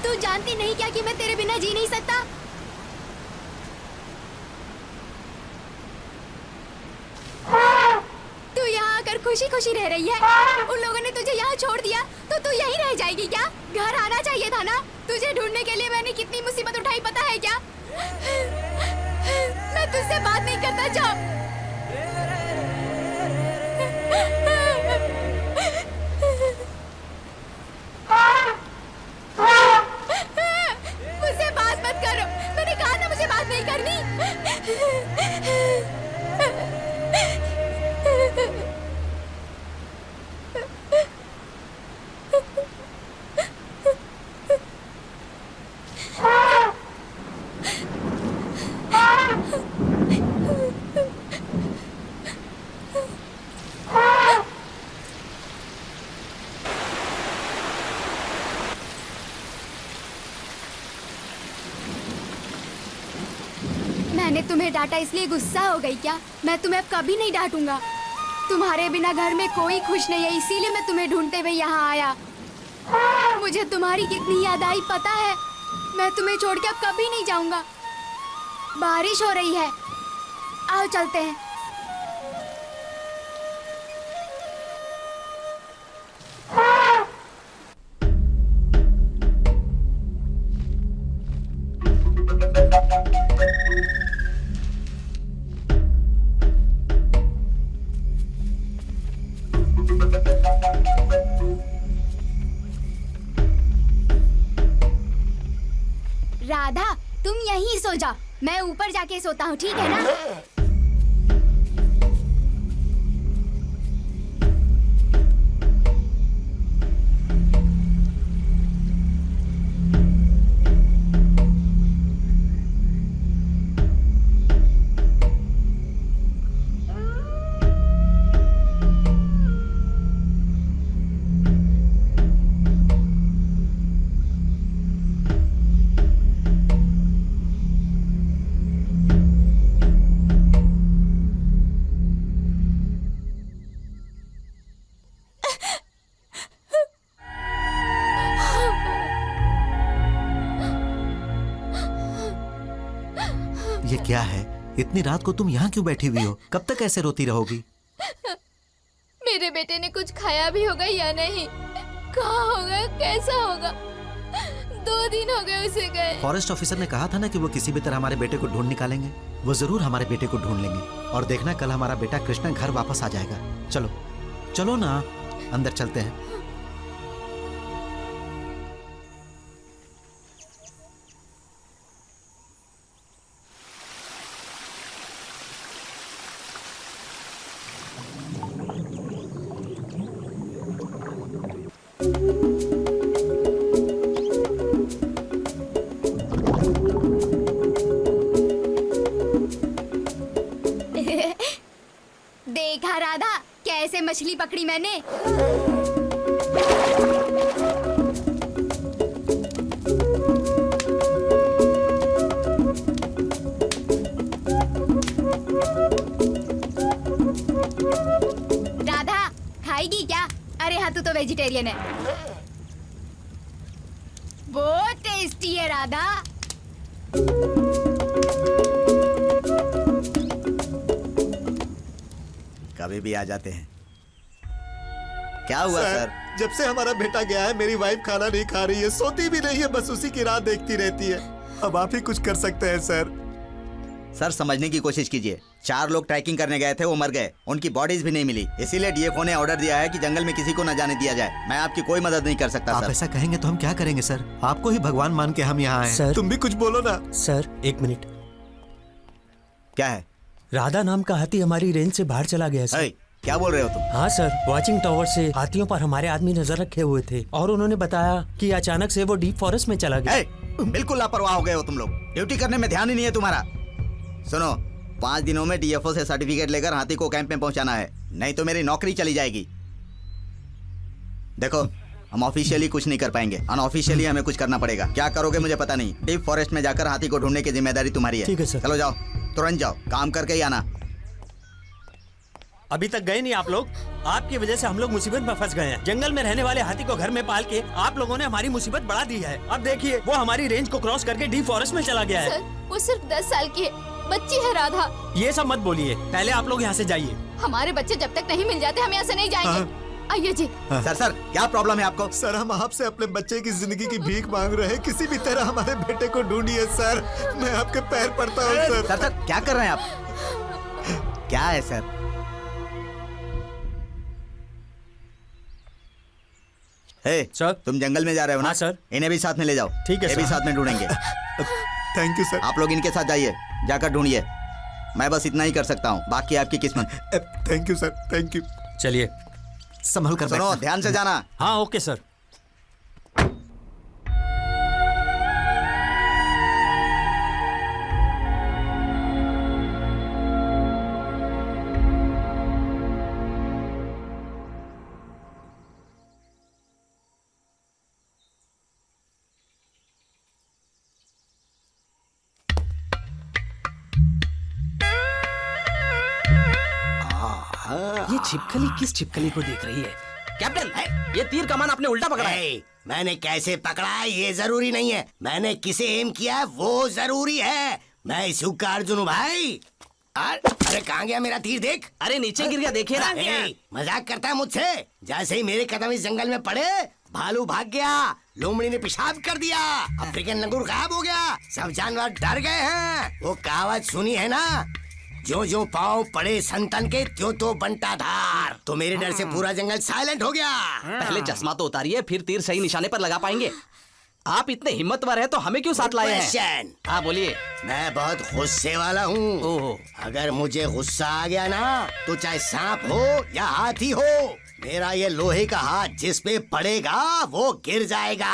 [SPEAKER 4] तू जानती नहीं क्या कि मैं तेरे बिना जी नहीं सकता? तू यहाँ आकर खुशी खुशी रह रही है। उन लोगों ने तुझे यहाँ छोड़ दिया तो तू यहीं रह जाएगी क्या? घर आना चाहिए था ना। तुझे ढूंढने के लिए मैंने कितनी मुसीबत उठाई पता है क्या? मैं तुझसे बात नहीं करता। जाओ। मुझसे बात मत करो। मैंने कहा था मुझे बात नहीं करनी। मैंने तुम्हें डांटा इसलिए गुस्सा हो गई क्या? मैं तुम्हें अब कभी नहीं डांटूंगा। तुम्हारे बिना घर में कोई खुश नहीं है, इसीलिए मैं तुम्हें ढूंढते हुए यहाँ आया। मुझे तुम्हारी कितनी याद आई पता है। मैं तुम्हें छोड़ के अब कभी नहीं जाऊंगा। बारिश हो रही है, आओ चलते हैं। राधा, तुम यहीं सो जा, मैं ऊपर जाके सोता हूँ, ठीक है ना?
[SPEAKER 2] ये क्या है? इतनी रात को तुम यहाँ क्यों बैठी हुई हो? कब तक ऐसे रोती रहोगी?
[SPEAKER 8] मेरे बेटे ने कुछ खाया भी होगा या नहीं? कहाँ होगा, कैसा होगा? 2 दिन हो गए उसे गए।
[SPEAKER 2] फॉरेस्ट ऑफिसर ने कहा था ना कि वो किसी भी तरह हमारे बेटे को ढूंढ निकालेंगे। वो जरूर हमारे बेटे को ढूंढ लेंगे और देखना कल हमारा बेटा कृष्णा घर वापस आ जाएगा। चलो चलो ना, अंदर चलते हैं।
[SPEAKER 4] देखा राधा, कैसे मछली पकड़ी मैंने। राधा, खाएगी क्या? अरे हाँ, तू तो वेजिटेरियन है। बहुत टेस्टी है राधा।
[SPEAKER 14] कभी भी आ जाते हैं। क्या हुआ सर?
[SPEAKER 15] जब से हमारा बेटा गया है मेरी वाइफ खाना नहीं खा रही है, सोती भी नहीं है, बस उसी की राह देखती रहती है। अब आप ही कुछ कर सकते हैं सर।
[SPEAKER 14] सर समझने की कोशिश कीजिए। 4 लोग ट्रैकिंग करने गए थे, वो मर गए, उनकी बॉडीज भी नहीं मिली। इसीलिए डीएफओ ने ऑर्डर दिया है कि जंगल में किसी को न जाने दिया जाए। मैं आपकी कोई मदद नहीं कर सकता।
[SPEAKER 2] आप ऐसा कहेंगे तो हम क्या करेंगे सर? आपको ही भगवान मान के हम यहाँ आए।
[SPEAKER 3] सर
[SPEAKER 15] तुम भी कुछ बोलो ना।
[SPEAKER 3] Sir 1 minute.
[SPEAKER 14] क्या है?
[SPEAKER 3] राधा नाम का हाथी हमारी रेंज से बाहर चला गया सर।
[SPEAKER 14] क्या बोल रहे हो तुम?
[SPEAKER 3] हाँ सर, वॉचिंग टावर से हाथियों पर हमारे आदमी नजर रखे हुए थे और उन्होंने बताया कि अचानक से वो डीप फॉरेस्ट में चला गया।
[SPEAKER 14] बिल्कुल लापरवाह हो गए हो तुम लोग। ड्यूटी करने में ध्यान ही नहीं है तुम्हारा। सुनो, 5 दिनों में डीएफओ से सर्टिफिकेट लेकर हाथी को कैंप में पहुंचाना है, नहीं तो मेरी नौकरी चली जाएगी। देखो, हम ऑफिशियली कुछ नहीं कर पाएंगे, अनऑफिशियली हमें कुछ करना पड़ेगा। क्या करोगे मुझे पता नहीं। डीप फॉरेस्ट में जाकर हाथी को ढूंढने की जिम्मेदारी तुम्हारी है।
[SPEAKER 3] ठीक है सर।
[SPEAKER 14] चलो जाओ, तुरंत जाओ, काम करके ही आना।
[SPEAKER 3] अभी तक गए नहीं आप लोग? आपकी वजह से हम लोग मुसीबत में फंस गए हैं। जंगल में रहने वाले हाथी को घर में पाल के आप लोगों ने हमारी मुसीबत बढ़ा दी है। अब देखिए वो हमारी रेंज को क्रॉस करके डीप फॉरेस्ट में चला गया है।
[SPEAKER 8] सर, वो सिर्फ 10 साल की है, बच्ची है राधा।
[SPEAKER 3] ये सब मत बोलिए, पहले आप लोग यहाँ से जाइए।
[SPEAKER 8] हमारे बच्चे जब तक नहीं मिल जाते हम यहाँ से नहीं जाएंगे। आइए जी।
[SPEAKER 14] सर क्या प्रॉब्लम है आपको?
[SPEAKER 15] सर हम आपसे अपने बच्चे की जिंदगी की भीख मांग रहे हैं, किसी भी तरह हमारे बेटे को ढूंढिए सर, मैं आपके पैर पड़ता हूँ सर।
[SPEAKER 14] सर क्या कर रहे हैं आप? क्या है सर? हे
[SPEAKER 3] सर,
[SPEAKER 14] तुम जंगल में जा रहे हो ना?
[SPEAKER 3] हाँ सर।
[SPEAKER 14] इन्हें भी साथ में ले जाओ।
[SPEAKER 3] ठीक है
[SPEAKER 14] ये भी साथ में ढूंढेंगे।
[SPEAKER 15] Thank you sir.
[SPEAKER 14] आप लोग इनके साथ जाइए, जाकर ढूंढिए। मैं बस इतना ही कर सकता हूँ, बाकी आपकी किस्मत।
[SPEAKER 15] Thank you sir, thank you.
[SPEAKER 3] चलिए
[SPEAKER 2] संभल कर
[SPEAKER 14] सुनो, ध्यान से जाना।
[SPEAKER 3] हाँ ओके सर।
[SPEAKER 11] ये छिपकली किस छिपकली को देख रही है? कैप्टन, ये तीर कमान आपने उल्टा पकड़ा है।
[SPEAKER 10] मैंने कैसे पकड़ा है ये जरूरी नहीं है, मैंने किसे एम किया है वो जरूरी है। मैं इस युग का अर्जुन हूँ भाई। अरे कहाँ गया मेरा तीर? देख,
[SPEAKER 11] अरे नीचे गिर गया, देखिए ना।
[SPEAKER 10] मजाक करता है मुझसे? जैसे ही मेरे कदम इस जंगल में पड़े भालू भाग गया, लोमड़ी ने पेशाब कर दिया, अफ्रीकन लंगूर गायब हो गया, सब जानवर डर गए हैं। वो कहावत सुनी है ना, जो जो पाँव पड़े संतन के त्यों तो बनता धार। तो मेरे डर से पूरा जंगल साइलेंट हो गया।
[SPEAKER 11] पहले चश्मा तो उतारिए, फिर तीर सही निशाने पर लगा पाएंगे। आप इतने हिम्मतवर हैं तो हमें क्यों साथ लाए हैं? हाँ बोलिए।
[SPEAKER 10] मैं बहुत गुस्से वाला हूँ। अगर मुझे गुस्सा आ गया ना तो चाहे सांप हो या हाथी हो, मेरा ये लोहे का हाथ जिस पे पड़ेगा वो गिर जाएगा,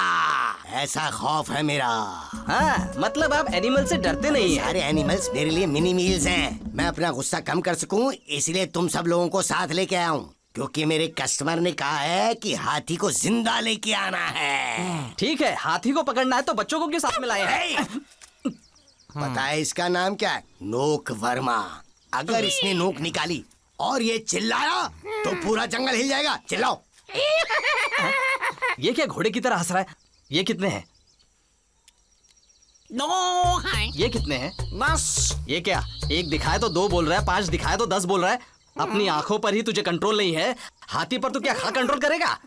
[SPEAKER 10] ऐसा खौफ है मेरा।
[SPEAKER 11] हाँ, मतलब आप एनिमल से डरते नहीं हैं।
[SPEAKER 10] सारे एनिमल्स मेरे लिए मिनी मील्स हैं। मैं अपना गुस्सा कम कर सकूं इसलिए तुम सब लोगों को साथ लेके आया हूँ, क्योंकि मेरे कस्टमर ने कहा है कि हाथी को जिंदा लेके आना है।
[SPEAKER 11] ठीक है, हाथी को पकड़ना है तो बच्चों को क्यों साथ में लाए हैं?
[SPEAKER 10] पता है इसका नाम क्या है? नोक वर्मा। अगर इसने नोक निकाली और ये चिल्लाया तो पूरा जंगल हिल जाएगा। चिल्लाओ।
[SPEAKER 11] ये क्या घोड़े की तरह हंस रहा है? ये कितने हैं? ये कितने हैं? 10। ये क्या, एक दिखाए तो 2 बोल रहा है, 5 दिखाए तो 10 बोल रहा है। अपनी आंखों पर ही तुझे कंट्रोल नहीं है, हाथी पर तू क्या खा कंट्रोल करेगा?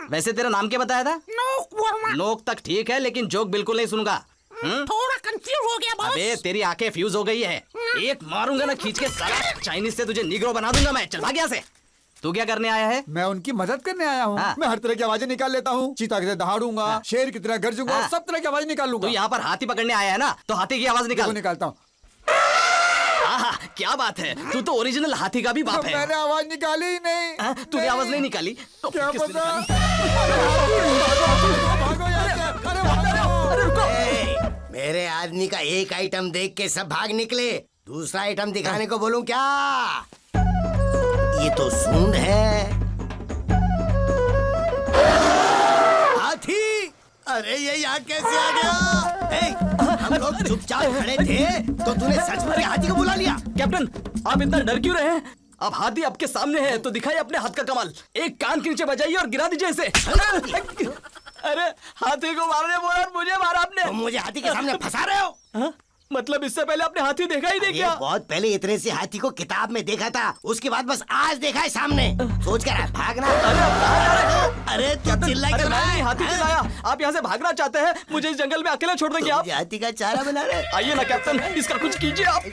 [SPEAKER 11] वैसे तेरा नाम क्या बताया था? नोक वर्मा। नोक तक ठीक है, लेकिन जोक बिल्कुल नहीं सुनूंगा। थोड़ा कंफ्यूज हो गया बॉस। अबे तेरी आंखें फ्यूज हो गई है, एक मारूंगा ना खींच के, साला चाइनीज से तुझे निग्रो बना दूंगा मैं। चल भाग यहाँ से। तू क्या करने आया है?
[SPEAKER 9] मैं उनकी मदद करने आया हूँ।
[SPEAKER 11] हाँ।
[SPEAKER 9] मैं हर तरह की आवाजें निकाल लेता हूँ, चीता की तरह दहाड़ूंगा,
[SPEAKER 11] हाँ।
[SPEAKER 9] शेर की तरह गरजूंगा,
[SPEAKER 11] हाँ।
[SPEAKER 9] सब तरह की आवाज निकाल लूंगा।
[SPEAKER 11] तू यहाँ पर हाथी पकड़ने आया है ना, तो हाथी की आवाज निकाल।
[SPEAKER 9] निकालता हूँ।
[SPEAKER 11] क्या बात है, तू तो ओरिजिनल हाथी का भी बाप है।
[SPEAKER 9] मैंने आवाज निकाली ही नहीं।
[SPEAKER 11] तूने आवाज नहीं निकाली तो
[SPEAKER 9] क्या
[SPEAKER 11] किसने
[SPEAKER 9] पता?
[SPEAKER 11] निकाली?
[SPEAKER 10] मेरे आदमी का एक आइटम देख के सब भाग निकले, दूसरा आइटम दिखाने को बोलूं क्या? ये तो सूंड है। हाथी, अरे ये यहाँ कैसे आ गया? हम लोग चुपचाप खड़े थे तो तूने सच में हाथी को बुला लिया।
[SPEAKER 11] कैप्टन, आप इतना डर क्यों रहे हैं? अब हाथी आपके सामने है तो दिखाइए अपने हाथ का कमाल। एक कान के नीचे बजाइए और गिरा दीजिए इसे। अरे हाथी को मारने बोला, मुझे मारा आपने।
[SPEAKER 10] तुम मुझे हाथी के सामने फंसा रहे हो?
[SPEAKER 11] हा? मतलब इससे पहले आपने हाथी देखा ही नहीं क्या?
[SPEAKER 10] बहुत पहले इतने से हाथी को किताब में देखा था, उसके बाद बस आज देखा है सामने। सोच कर भागना। अरे चिल्ला क्यों रहा है?
[SPEAKER 11] हाथी चिल्लाया। आप यहाँ से भागना चाहते हैं, मुझे इस जंगल में अकेले छोड़ देंगे आप?
[SPEAKER 10] हाथी का चारा बना रहे।
[SPEAKER 11] आइए ना कैप्टन, इसका कुछ कीजिए आप।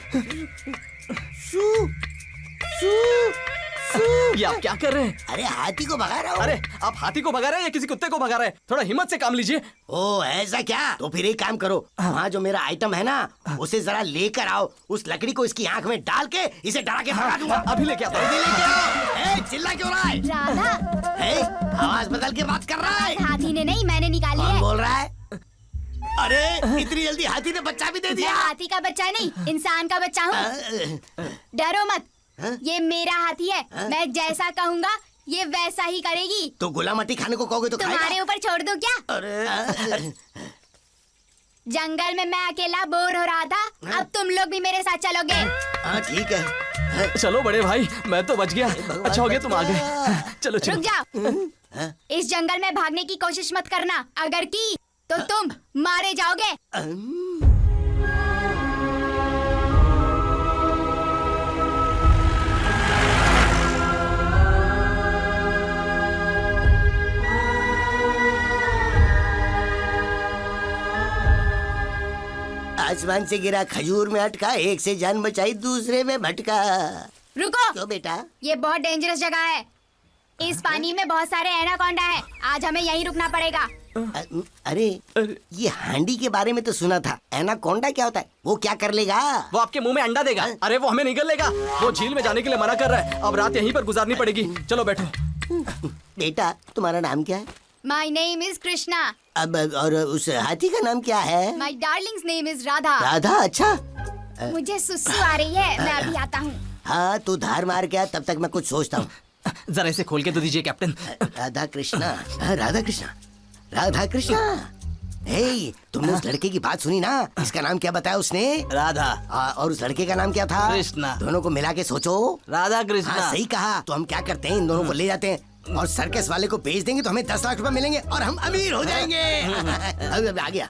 [SPEAKER 11] ये आप क्या कर रहे हैं?
[SPEAKER 10] अरे हाथी को भगा रहा हूँ।
[SPEAKER 11] अरे आप हाथी को भगा रहे हैं या किसी कुत्ते को भगा रहे हैं? थोड़ा हिम्मत से काम लीजिए।
[SPEAKER 10] ओ ऐसा क्या? तो फिर एक काम करो, वहाँ जो मेरा आइटम है ना उसे जरा लेकर आओ, उस लकड़ी को इसकी आंख में डाल के इसे डरा के भगा दूंगा।
[SPEAKER 11] अभी लेके आता हूँ।
[SPEAKER 10] अभी लेके आओ। चिल्ला क्यों रहा है?
[SPEAKER 7] राधा,
[SPEAKER 10] आवाज बदल के बात कर रहा है।
[SPEAKER 7] हाथी ने नहीं, मैंने निकाली है।
[SPEAKER 10] कौन बोल रहा है? अरे इतनी जल्दी हाथी ने बच्चा भी दे दिया?
[SPEAKER 7] मैं हाथी का बच्चा नहीं, इंसान का बच्चा हूँ। डरो मत, ये मेरा हाथी है। मैं जैसा कहूँगा ये वैसा ही करेगी।
[SPEAKER 10] तो गुलामटी खाने को कहोगे तो
[SPEAKER 7] तुम्हारे ऊपर छोड़ दूं क्या?
[SPEAKER 10] अरे
[SPEAKER 7] जंगल में मैं अकेला बोर हो रहा था, अब तुम लोग भी मेरे साथ चलोगे।
[SPEAKER 10] हाँ ठीक है।
[SPEAKER 16] चलो बड़े भाई, मैं तो बच गया। अच्छा हो गया तुम आ गए। चलो चलो।
[SPEAKER 4] रुक जाओ। इस जंगल में भागने की कोशिश मत करना, अगर की तो तुम मारे जाओगे।
[SPEAKER 10] आसमान से गिरा खजूर में अटका, एक से जान बचाई दूसरे में भटका।
[SPEAKER 4] रुको।
[SPEAKER 10] क्यों बेटा?
[SPEAKER 4] ये बहुत डेंजरस जगह है। इस पानी में बहुत सारे एनाकोंडा है। आज हमें यहीं रुकना पड़ेगा।
[SPEAKER 10] अरे ये हांडी के बारे में तो सुना था। एनाकोंडा क्या होता है? वो क्या कर लेगा?
[SPEAKER 16] वो आपके मुंह में अंडा देगा। अरे वो हमें निगल लेगा। वो झील में जाने के लिए मना कर रहा है। अब रात यहीं पर गुजारनी पड़ेगी। चलो बैठो।
[SPEAKER 10] बेटा तुम्हारा नाम क्या है?
[SPEAKER 4] My name is Krishna.
[SPEAKER 10] अब और उस हाथी का नाम क्या है?
[SPEAKER 4] My darling's name is Radha.
[SPEAKER 10] Radha? अच्छा।
[SPEAKER 4] मुझे सुसु आ रही है, मैं अभी आता हूँ।
[SPEAKER 10] हाँ तू धार मार के आ, तब तक मैं कुछ सोचता हूँ।
[SPEAKER 16] जरा इसे खोल के तो दीजिए कैप्टन।
[SPEAKER 10] राधा कृष्णा, राधा कृष्णा, राधा कृष्णा। हे, तुमने उस लड़के की बात सुनी ना? इसका नाम क्या बताया उसने?
[SPEAKER 14] राधा।
[SPEAKER 10] और उस लड़के का नाम क्या था?
[SPEAKER 14] कृष्णा।
[SPEAKER 10] दोनों को मिला के सोचो।
[SPEAKER 14] राधा कृष्णा।
[SPEAKER 10] हाँ, सही कहा। तो हम क्या करते हैं, इन दोनों को ले जाते हैं और सर्कस वाले को बेच देंगे तो हमें 10 लाख रुपए मिलेंगे और हम अमीर हो जाएंगे। अब आ गया।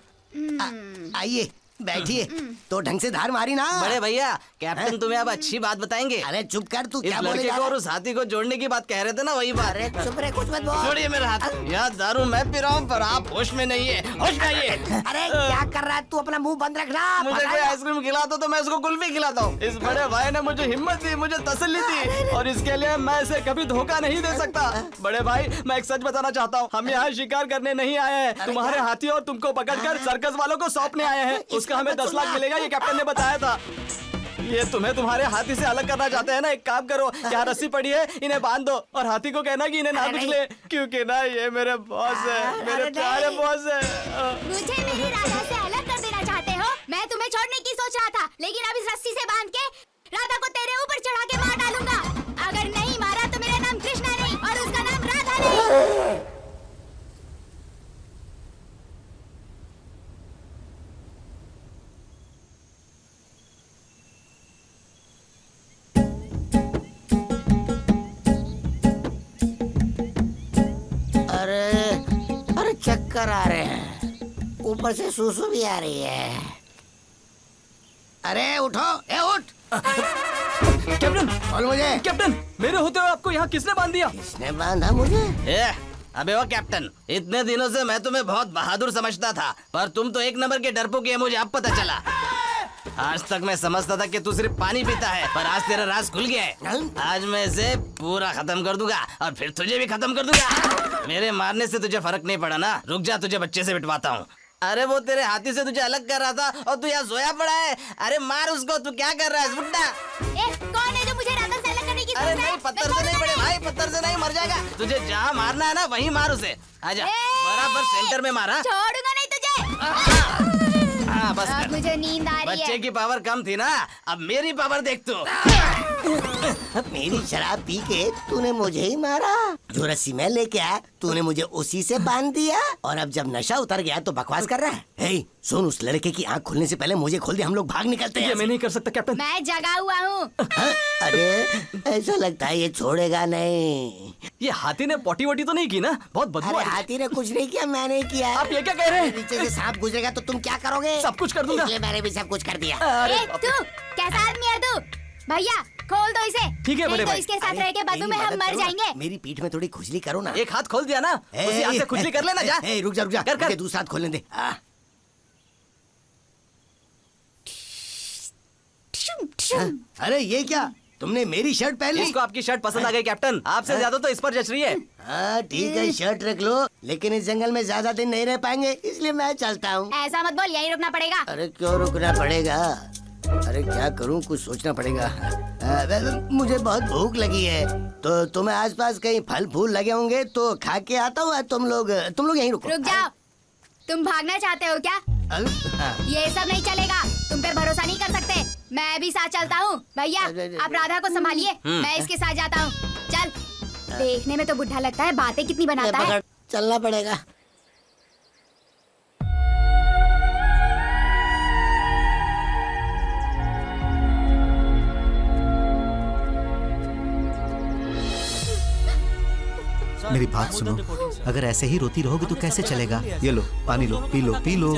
[SPEAKER 10] आइए बैठिए। तो ढंग से धार मारी ना।
[SPEAKER 14] बड़े भैया, कैप्टन तुम्हें अब अच्छी बात बताएंगे।
[SPEAKER 10] अरे चुप कर, तू
[SPEAKER 14] इस
[SPEAKER 10] क्या
[SPEAKER 14] लड़के
[SPEAKER 10] बोलेगा?
[SPEAKER 14] को और उस हाथी को जोड़ने की बात कह रहे थे ना, वही बात।
[SPEAKER 10] अरे चुप रहे, कुछ मत बोल।
[SPEAKER 14] छोड़िए मेरा हाथ। यहाँ दारू मैं पी रहा हूँ पर आप होश में नहीं है। होश में आइए।
[SPEAKER 10] अरे क्या कर रहा है तू? अपना मुंह बंद रखना।
[SPEAKER 14] मुझे कोई आइसक्रीम खिलाता तो मैं इसको कुल्फी खिलाता हूँ। इस बड़े भाई ने मुझे हिम्मत दी, मुझे तसल्ली दी और इसके लिए मैं इसे कभी धोखा नहीं दे सकता। बड़े भाई मैं एक सच बताना चाहता हूँ, हम यहाँ शिकार करने नहीं आए हैं। तुम्हारे हाथी और तुमको पकड़कर सर्कस वालों को सौंपने आए हैं। उसका हमें 10 लाख मिलेगा, ये कैप्टन ने बताया था। ये तुम्हें तुम्हारे हाथी से अलग करना चाहते हैं ना? एक काम करो, यहाँ रस्सी पड़ी है, इन्हें बांध दो और हाथी को कहना कि इन्हें ना कुछ ले, क्योंकि ना ये मेरे बॉस है, मेरे प्यारे बॉस है।
[SPEAKER 4] मुझे मेरी राधा से अलग कर देना चाहते हो? मैं तुम्हें छोड़ने की सोच रहा था, लेकिन अब इस रस्सी से बांध के राधा को तेरे ऊपर चढ़ा के मार डालूंगा। अगर नहीं मारा तो मेरा नाम कृष्णा नहीं और उसका नाम राधा नहीं।
[SPEAKER 10] अरे चक्कर आ रहे हैं, ऊपर से सुसु भी आ रही है। अरे उठो, ए उठ।
[SPEAKER 16] कैप्टन
[SPEAKER 10] बोल मुझे।
[SPEAKER 16] कैप्टन, मेरे होते हुए आपको यहाँ किसने बांध दिया?
[SPEAKER 10] किसने बांधा मुझे?
[SPEAKER 14] अबे वो कैप्टन, इतने दिनों से मैं तुम्हें बहुत बहादुर समझता था, पर तुम तो एक नंबर के डरपोक है, मुझे अब पता चला। आज तक मैं समझता था कि तू सिर्फ पानी पीता है, पर आज तेरा राज खुल गया है। आज मैं इसे पूरा खत्म कर दूंगा और फिर तुझे भी खत्म कर दूंगा। मेरे मारने से तुझे फर्क नहीं पड़ा ना? रुक जा, तुझे बच्चे से बिठवाता हूँ। अरे वो तेरे हाथी से तुझे अलग कर रहा था और तू यहाँ सोया पड़ा है। अरे मार उसको, तू क्या कर रहा है बुड्ढा?
[SPEAKER 4] कौन है जो मुझे राधा से अलग करने की सोच रहा है?
[SPEAKER 14] अरे नहीं, पत्थर से नहीं बड़े भाई, पत्थर से नहीं, मर जाएगा। तुझे जहाँ मारना है ना वहीं मार उसे। आजा, बराबर सेंटर में मारा।
[SPEAKER 4] छोड़ूंगा नहीं तुझे।
[SPEAKER 14] हाँ बस
[SPEAKER 4] अब मुझे नींद आ रही है।
[SPEAKER 14] बच्चे की पावर कम थी ना, अब मेरी पावर देख तू।
[SPEAKER 10] मेरी शराब पी के तूने मुझे ही मारा। जो रस्सी मैं लेके आया तूने मुझे उसी से बांध दिया और अब जब नशा उतर गया तो बकवास कर रहा है। हे, सुन, उस लड़के की आंख खुलने से पहले मुझे खोल दे, हम लोग भाग निकलते हैं।
[SPEAKER 16] ये मैं नहीं कर सकता कैप्टन।
[SPEAKER 4] मैं जगा हुआ हूँ।
[SPEAKER 10] अरे ऐसा लगता है ये छोड़ेगा नहीं।
[SPEAKER 16] ये हाथी ने पोटी वोटी तो नहीं की ना? बहुत बदबू।
[SPEAKER 10] अरे हाथी ने कुछ नहीं किया, मैंने किया।
[SPEAKER 16] आप ये क्या कह रहे हैं?
[SPEAKER 10] नीचे से सांप गुजरेगा तो तुम क्या करोगे?
[SPEAKER 16] सब कुछ कर दूंगा।
[SPEAKER 10] इसलिए मैंने भी सब कुछ कर दिया।
[SPEAKER 4] तू कैसा आदमी है तू? भैया खोल दो इसे।
[SPEAKER 16] ठीक है बड़े
[SPEAKER 4] तो
[SPEAKER 16] भाई।
[SPEAKER 4] इसके साथ रह के बातों में हम मर जाएंगे।
[SPEAKER 10] मेरी पीठ में थोड़ी खुजली करो ना।
[SPEAKER 16] एक हाथ खोल दिया ना, उसी हाथ से खुजली कर लेना। जा
[SPEAKER 10] रुक जा, रुक जा,
[SPEAKER 16] कर, कर।
[SPEAKER 10] दूसरा हाथ खोलने दे। अरे ये क्या, तुमने मेरी शर्ट पहन ली?
[SPEAKER 16] इसको आपकी शर्ट पसंद आ गई कैप्टन, आपसे ज्यादा तो इस पर जच रही है।
[SPEAKER 10] हाँ ठीक है, शर्ट रख लो, लेकिन इस जंगल में ज्यादा दिन नहीं रह पाएंगे, इसलिए मैं चलता हूँ।
[SPEAKER 4] ऐसा मत बोल, यहीं रुकना पड़ेगा।
[SPEAKER 10] अरे क्यों रुकना पड़ेगा? अरे क्या करूँ, कुछ सोचना पड़ेगा। मुझे बहुत भूख लगी है, तो तुम्हें आसपास कहीं फल फूल लगे होंगे तो खा के आता हूँ। तुम लोग यहीं रुको।
[SPEAKER 4] रुक जाओ, तुम भागना चाहते हो क्या? ये सब नहीं चलेगा, तुम पे भरोसा नहीं कर सकते। मैं भी साथ चलता हूँ। भैया आप राधा को संभालिए, मैं इसके साथ जाता हूँ। चल, देखने में तो बुढ़ा लगता है, बातें कितनी बनाता है।
[SPEAKER 10] चलना पड़ेगा।
[SPEAKER 2] मेरी बात सुनो, अगर ऐसे ही रोती रहोगे तो कैसे चलेगा? ये लो पानी लो, पी लो पी लो,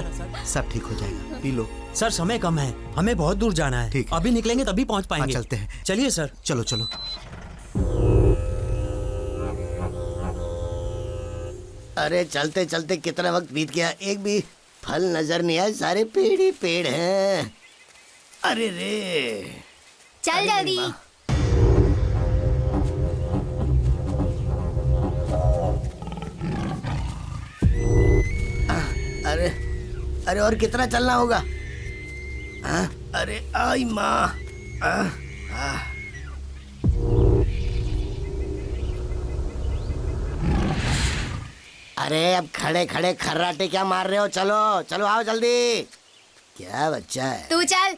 [SPEAKER 2] सब ठीक हो जाएगा, पी लो।
[SPEAKER 3] सर समय कम है, हमें बहुत दूर जाना है।
[SPEAKER 2] ठीक,
[SPEAKER 3] अभी निकलेंगे तभी पहुंच पाएंगे।
[SPEAKER 2] चलते हैं।
[SPEAKER 3] चलिए सर।
[SPEAKER 2] चलो चलो।
[SPEAKER 10] अरे चलते चलते कितना वक्त बीत गया, एक भी फल नजर नहीं आया, सारे पेड़ ही पेड़ हैं। अरे रे,
[SPEAKER 4] चल जल्दी।
[SPEAKER 10] अरे अरे और कितना चलना होगा? अरे आई माँ। अरे अब खड़े खड़े खर्राटे क्या मार रहे हो? चलो चलो आओ जल्दी। क्या बच्चा है?
[SPEAKER 4] तू चल।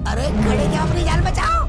[SPEAKER 10] अरे खड़े क्या, अपनी जान बचाओ।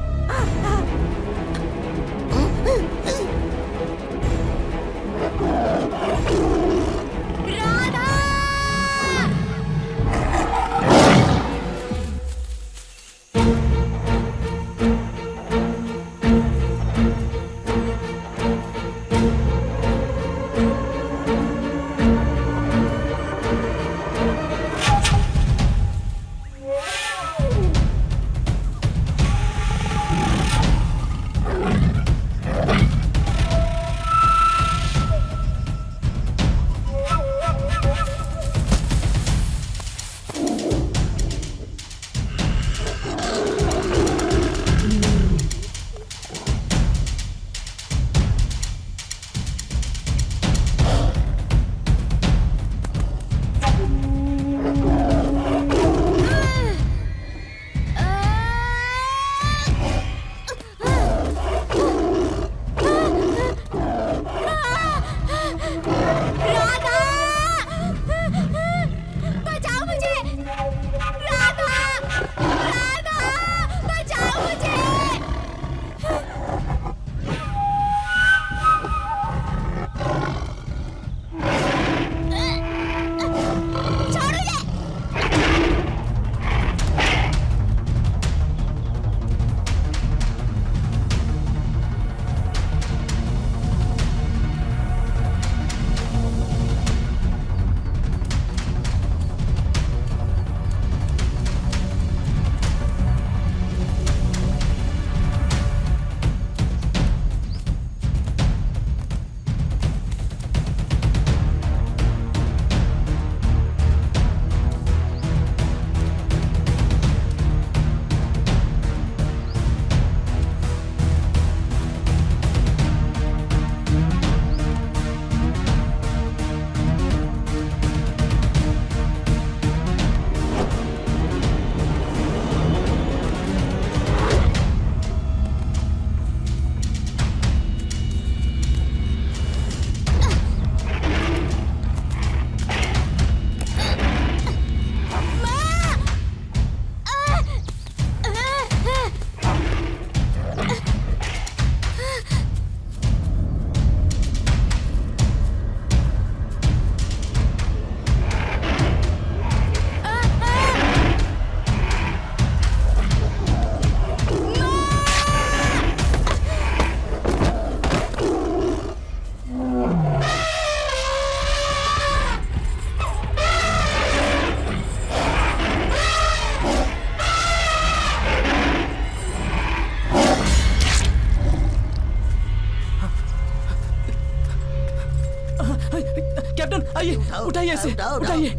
[SPEAKER 16] कैप्टन आइए, उठाइए इसे, उठाइए।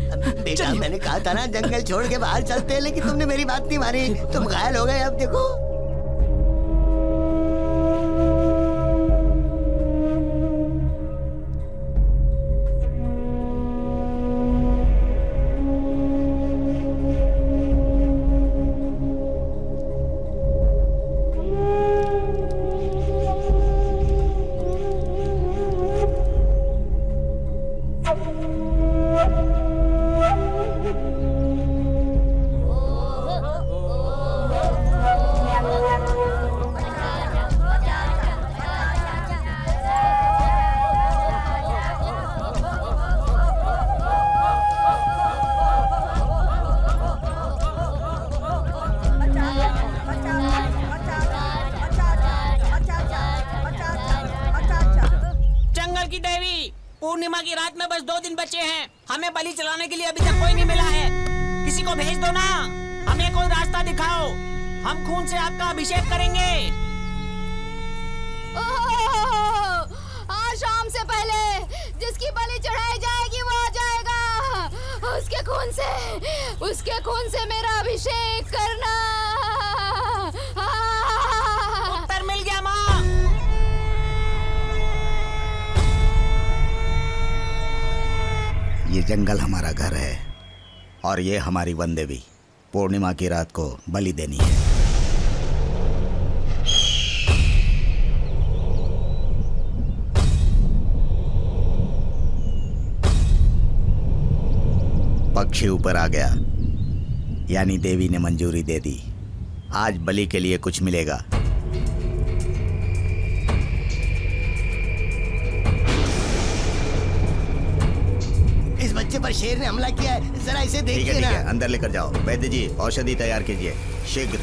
[SPEAKER 10] बेटा मैंने कहा था ना जंगल छोड़ के बाहर चलते हैं, लेकिन तुमने मेरी बात नहीं मानी, तुम घायल हो गए। अब देखो
[SPEAKER 17] पूर्णिमा की रात में बस 2 दिन बचे हैं। हमें बलि चलाने के लिए अभी तक कोई नहीं मिला है। किसी को भेज दो ना, हमें कोई रास्ता दिखाओ। हम खून से आपका अभिषेक करेंगे।
[SPEAKER 8] आज शाम से पहले जिसकी बलि चढ़ाई जाएगी वो आ जाएगा। उसके खून से मेरा अभिषेक करना।
[SPEAKER 17] उत्तर मिल गया माँ।
[SPEAKER 14] ये जंगल हमारा घर है और ये हमारी वन देवी। पूर्णिमा की रात को बलि देनी है। पक्षी ऊपर आ गया, यानी देवी ने मंजूरी दे दी। आज बलि के लिए कुछ मिलेगा।
[SPEAKER 10] इस बच्चे पर शेर ने हमला किया है, जरा इसे
[SPEAKER 14] ठीक
[SPEAKER 10] देखिए ना।
[SPEAKER 14] है, अंदर लेकर जाओ। वैद्य जी, औषधि तैयार कीजिए शीघ्र।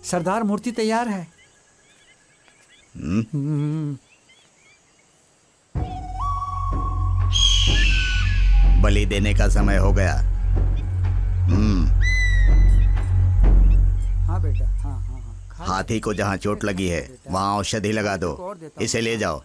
[SPEAKER 9] सरदार, मूर्ति तैयार है।
[SPEAKER 14] बलि देने का समय हो गया।
[SPEAKER 9] हाँ बेटा, हाँ हाँ हाँ।
[SPEAKER 14] हाथी को जहाँ चोट लगी है वहाँ औषधि लगा दो। इसे ले जाओ।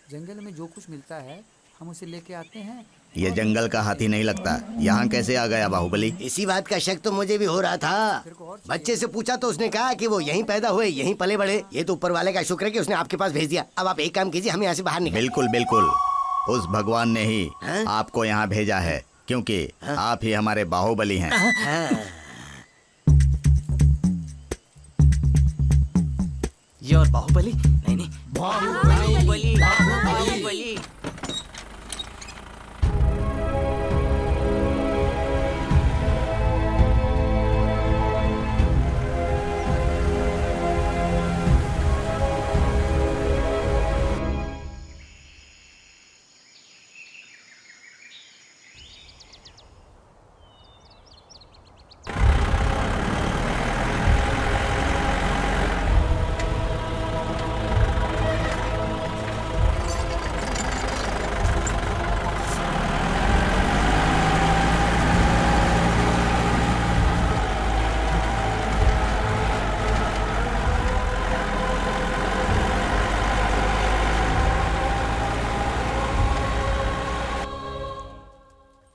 [SPEAKER 9] जंगल में जो कुछ मिलता है हम उसे लेके आते हैं।
[SPEAKER 14] ये जंगल का हाथी नहीं लगता। यहाँ कैसे आ गया बाहुबली?
[SPEAKER 10] इसी बात का शक तो मुझे भी हो रहा था। बच्चे से पूछा तो उसने कहा कि वो यहीं पैदा हुए, यहीं पले बड़े। ये तो ऊपर वाले का शुक्र है कि उसने आपके पास भेज दिया। अब आप एक काम कीजिए, हमें यहाँ से बाहर निकालिए।
[SPEAKER 14] बिल्कुल बिल्कुल, उस भगवान ने ही आपको यहाँ भेजा है, क्योंकि आप ही हमारे बाहुबली हैं।
[SPEAKER 16] ये और बाहुबली? नहीं,
[SPEAKER 17] बाहुबली, बाहुबली।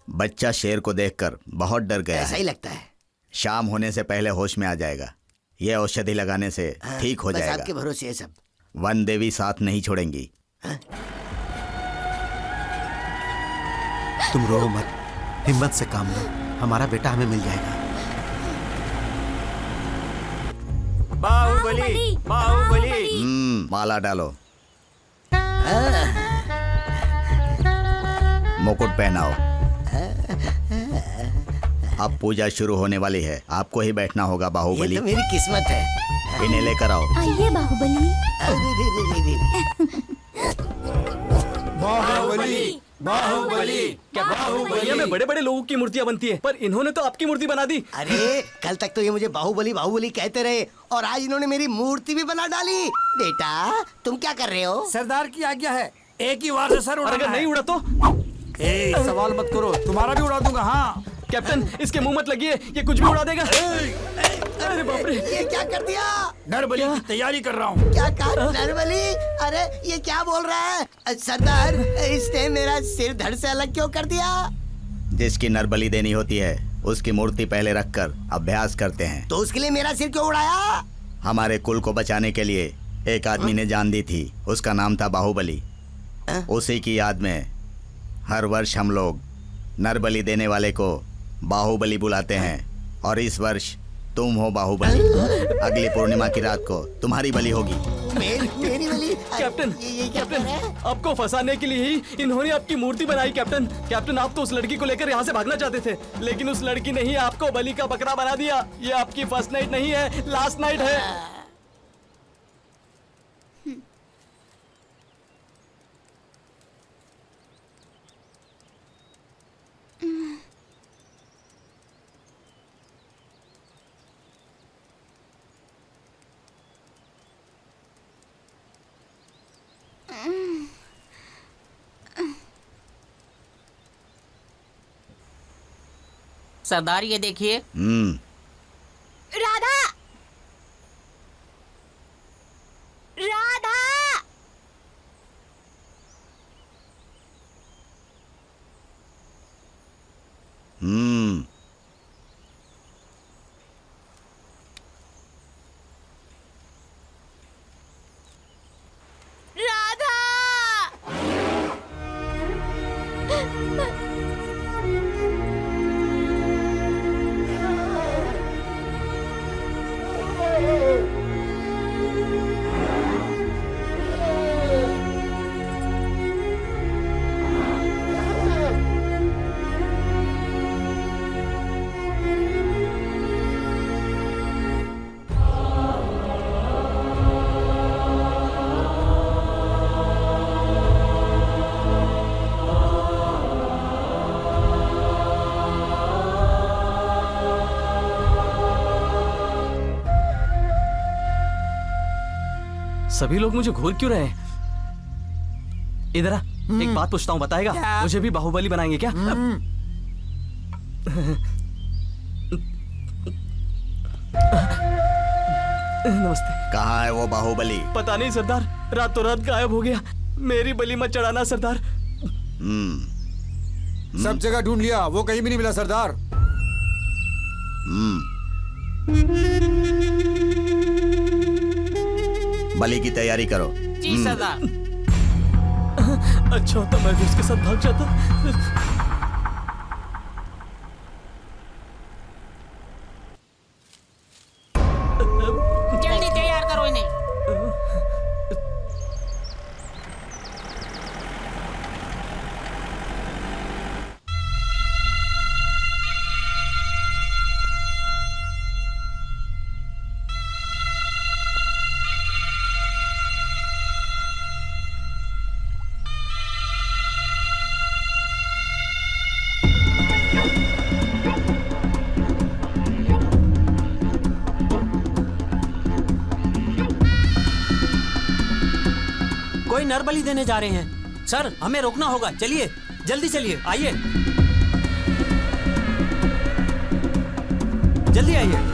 [SPEAKER 14] बच्चा शेर को देखकर बहुत डर गया।
[SPEAKER 10] ऐसा ही लगता है।
[SPEAKER 14] शाम होने से पहले होश में आ जाएगा। ये औषधि लगाने से ठीक हो
[SPEAKER 10] बस
[SPEAKER 14] जाएगा।
[SPEAKER 10] आपके भरोसे है सब।
[SPEAKER 14] वन देवी साथ नहीं छोड़ेंगी।
[SPEAKER 2] तुम रो मत, हिम्मत से काम लो, हमारा बेटा हमें मिल जाएगा।
[SPEAKER 17] बाहुबली, बाहुबली।
[SPEAKER 14] माला डालो, मुकुट पहनाओ। अब पूजा शुरू होने वाली है, आपको ही बैठना होगा बाहुबली।
[SPEAKER 10] ये तो मेरी किस्मत है।
[SPEAKER 14] इन्हें लेकर आओ।
[SPEAKER 7] आइए बाहुबली।
[SPEAKER 16] बाहुबली, बाहुबली। क्या बाहुबली में बड़े बड़े लोगों की मूर्तियां बनती है, पर इन्होंने तो आपकी मूर्ति बना दी।
[SPEAKER 10] अरे कल तक तो ये मुझे बाहुबली बाहुबली कहते रहे और आज इन्होंने मेरी मूर्ति भी बना डाली। बेटा तुम क्या कर रहे हो?
[SPEAKER 9] सरदार की आज्ञा है, एक ही वार से सर उड़ाना
[SPEAKER 16] अगर नहीं
[SPEAKER 9] है।
[SPEAKER 16] उड़ा तो
[SPEAKER 9] सवाल मत करो, तुम्हारा भी उड़ा दूंगा। हाँ
[SPEAKER 16] कैप्टन, इसके मुंह मत लगिए, ये कुछ भी उड़ा देगा। अरे बाप रे,
[SPEAKER 10] ये क्या कर दिया?
[SPEAKER 9] नरबली की तैयारी कर रहा हूँ।
[SPEAKER 10] क्या कहा नरबली? अरे ये क्या बोल रहा है? सरदार, इसने मेरा सिर धड़ से अलग क्यों कर दिया?
[SPEAKER 14] जिसकी नरबली देनी होती है उसकी मूर्ति पहले रखकर अभ्यास करते हैं।
[SPEAKER 10] तो उसके लिए मेरा सिर क्यों उड़ाया?
[SPEAKER 14] हमारे कुल को बचाने के लिए एक आदमी ने जान दी थी, उसका नाम था बाहुबली। उसी की याद में हर वर्ष हम लोग नरबली देने वाले को बाहुबली बुलाते हैं, और इस वर्ष तुम हो बाहुबली। अगली पूर्णिमा की रात को तुम्हारी बलि होगी।
[SPEAKER 10] मेरी बलि?
[SPEAKER 16] कैप्टन, कैप्टन, आपको फंसाने के लिए ही इन्होंने आपकी मूर्ति बनाई। कैप्टन, कैप्टन, आप तो उस लड़की को लेकर यहाँ से भागना चाहते थे, लेकिन उस लड़की ने ही आपको बलि का बकरा बना दिया। ये आपकी फर्स्ट नाइट नहीं है, लास्ट नाइट है।
[SPEAKER 17] सरदार ये देखिए।
[SPEAKER 7] राधा, राधा,
[SPEAKER 16] सभी लोग मुझे घूर क्यों रहे हैं? इधर आ, एक बात पूछता हूँ, बताएगा? मुझे भी बाहुबली बनाएंगे क्या? नमस्ते।
[SPEAKER 14] कहाँ है वो बाहुबली?
[SPEAKER 16] पता नहीं सरदार, रातों रात गायब हो गया। मेरी बलि मत चढ़ाना सरदार।
[SPEAKER 9] सब जगह ढूंढ लिया, वो कहीं भी नहीं मिला सरदार।
[SPEAKER 14] बलि की तैयारी करो।
[SPEAKER 17] जी सरदार।
[SPEAKER 16] अच्छा होता मैं भी उसके साथ भाग जाता।
[SPEAKER 17] जल्दी तैयार करो इन्हें।
[SPEAKER 3] कोई नरबली देने जा रहे हैं सर, हमें रोकना होगा। चलिए, जल्दी चलिए, आइए, जल्दी आइए।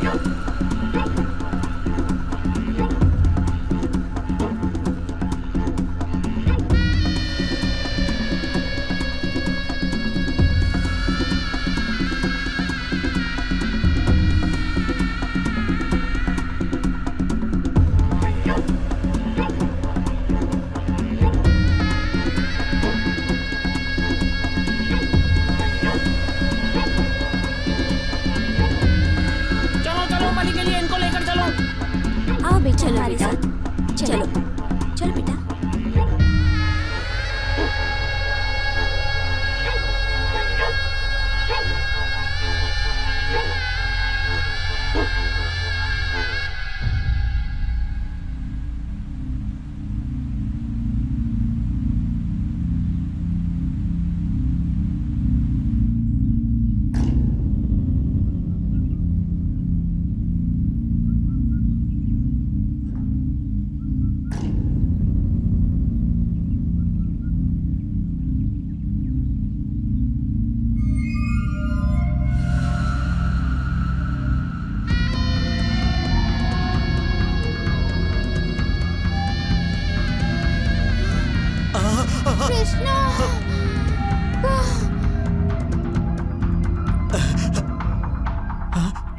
[SPEAKER 7] चलो हमारे साथ, चलो चलो बेटा।
[SPEAKER 4] कृष्णा।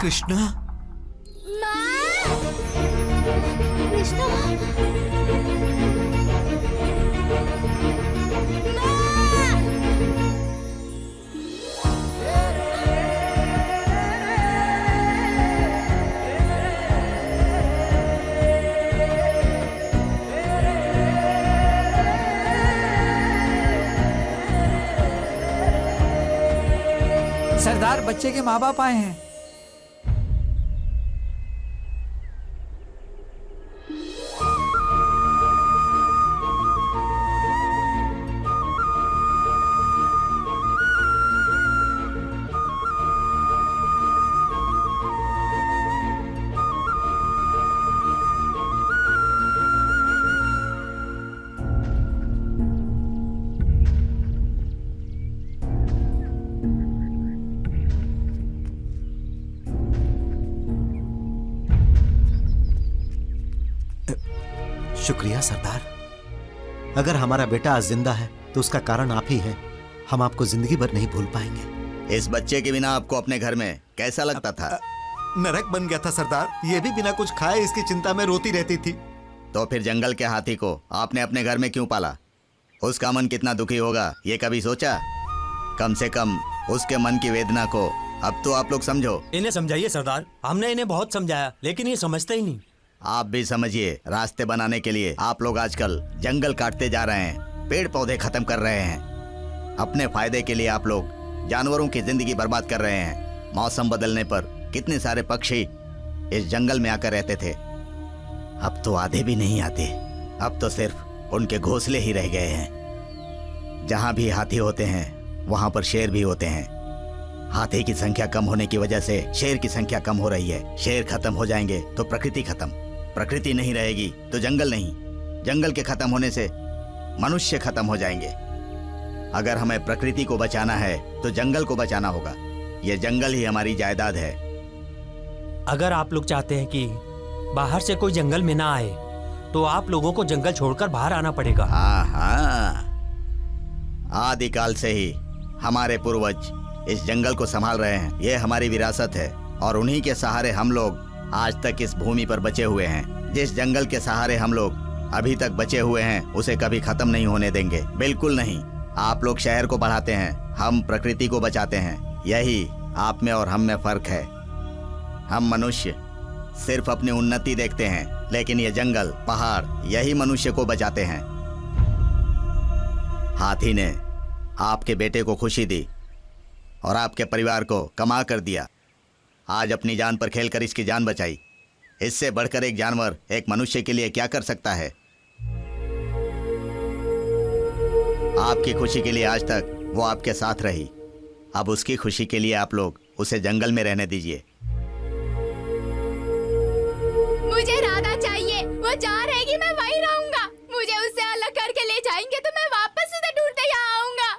[SPEAKER 2] कृष्णा।
[SPEAKER 4] कृष्णा।
[SPEAKER 9] सरदार, बच्चे के माँ बाप आए हैं।
[SPEAKER 2] शुक्रिया सरदार। अगर हमारा बेटा आज जिंदा है तो उसका कारण आप ही हैं। हम आपको जिंदगी भर नहीं भूल पाएंगे।
[SPEAKER 14] इस बच्चे के बिना आपको अपने घर में कैसा लगता था?
[SPEAKER 15] नरक बन गया था सरदार। ये भी बिना कुछ खाए इसकी चिंता में रोती रहती थी।
[SPEAKER 14] तो फिर जंगल के हाथी को आपने अपने घर में क्यों पाला? उसका मन कितना दुखी होगा ये कभी सोचा? कम से कम उसके मन की वेदना को अब तो आप लोग समझो।
[SPEAKER 3] इन्हें समझाइए सरदार। हमने इन्हें बहुत समझाया लेकिन ये समझते ही नहीं।
[SPEAKER 14] आप भी समझिए, रास्ते बनाने के लिए आप लोग आजकल जंगल काटते जा रहे हैं, पेड़ पौधे खत्म कर रहे हैं। अपने फायदे के लिए आप लोग जानवरों की जिंदगी बर्बाद कर रहे हैं। मौसम बदलने पर कितने सारे पक्षी इस जंगल में आकर रहते थे, अब तो आधे भी नहीं आते। अब तो सिर्फ उनके घोंसले ही रह गए हैं। जहाँ भी हाथी होते हैं वहाँ पर शेर भी होते हैं। हाथी की संख्या कम होने की वजह से शेर की संख्या कम हो रही है। शेर खत्म हो जाएंगे तो प्रकृति खत्म, प्रकृति नहीं रहेगी तो जंगल नहीं, जंगल के खत्म होने से मनुष्य खत्म हो जाएंगे। अगर हमें प्रकृति को बचाना है तो जंगल को बचाना होगा। यह जंगल ही हमारी जायदाद है।
[SPEAKER 3] अगर आप लोग चाहते हैं कि बाहर से कोई जंगल में ना आए तो आप लोगों को जंगल छोड़कर बाहर आना पड़ेगा।
[SPEAKER 14] हाँ हाँ, आदिकाल से ही हमारे पूर्वज इस जंगल को संभाल रहे हैं। यह हमारी विरासत है और उन्हीं के सहारे हम लोग आज तक इस भूमि पर बचे हुए हैं। जिस जंगल के सहारे हम लोग अभी तक बचे हुए हैं उसे कभी खत्म नहीं होने देंगे, बिल्कुल नहीं। आप लोग शहर को बढ़ाते हैं, हम प्रकृति को बचाते हैं। यही आप में और हम में फर्क है। हम मनुष्य सिर्फ अपनी उन्नति देखते हैं, लेकिन ये जंगल पहाड़ यही मनुष्य को बचाते हैं। हाथी ने आपके बेटे को खुशी दी और आपके परिवार को कमा कर दिया। आज अपनी जान पर खेलकर इसकी जान बचाई। इससे बढ़कर एक जानवर एक मनुष्य के लिए क्या कर सकता है? आपकी खुशी के लिए आज तक वो आपके साथ रही। अब उसकी खुशी के लिए आप लोग उसे जंगल में रहने दीजिए।
[SPEAKER 8] मुझे राधा चाहिए। वो जहाँ रहेगी मैं वहीं रहूंगा। मुझे उससे अलग करके ले जाएंगे तो मैं वापस उसे ढूंढते यहाँ आऊंगा।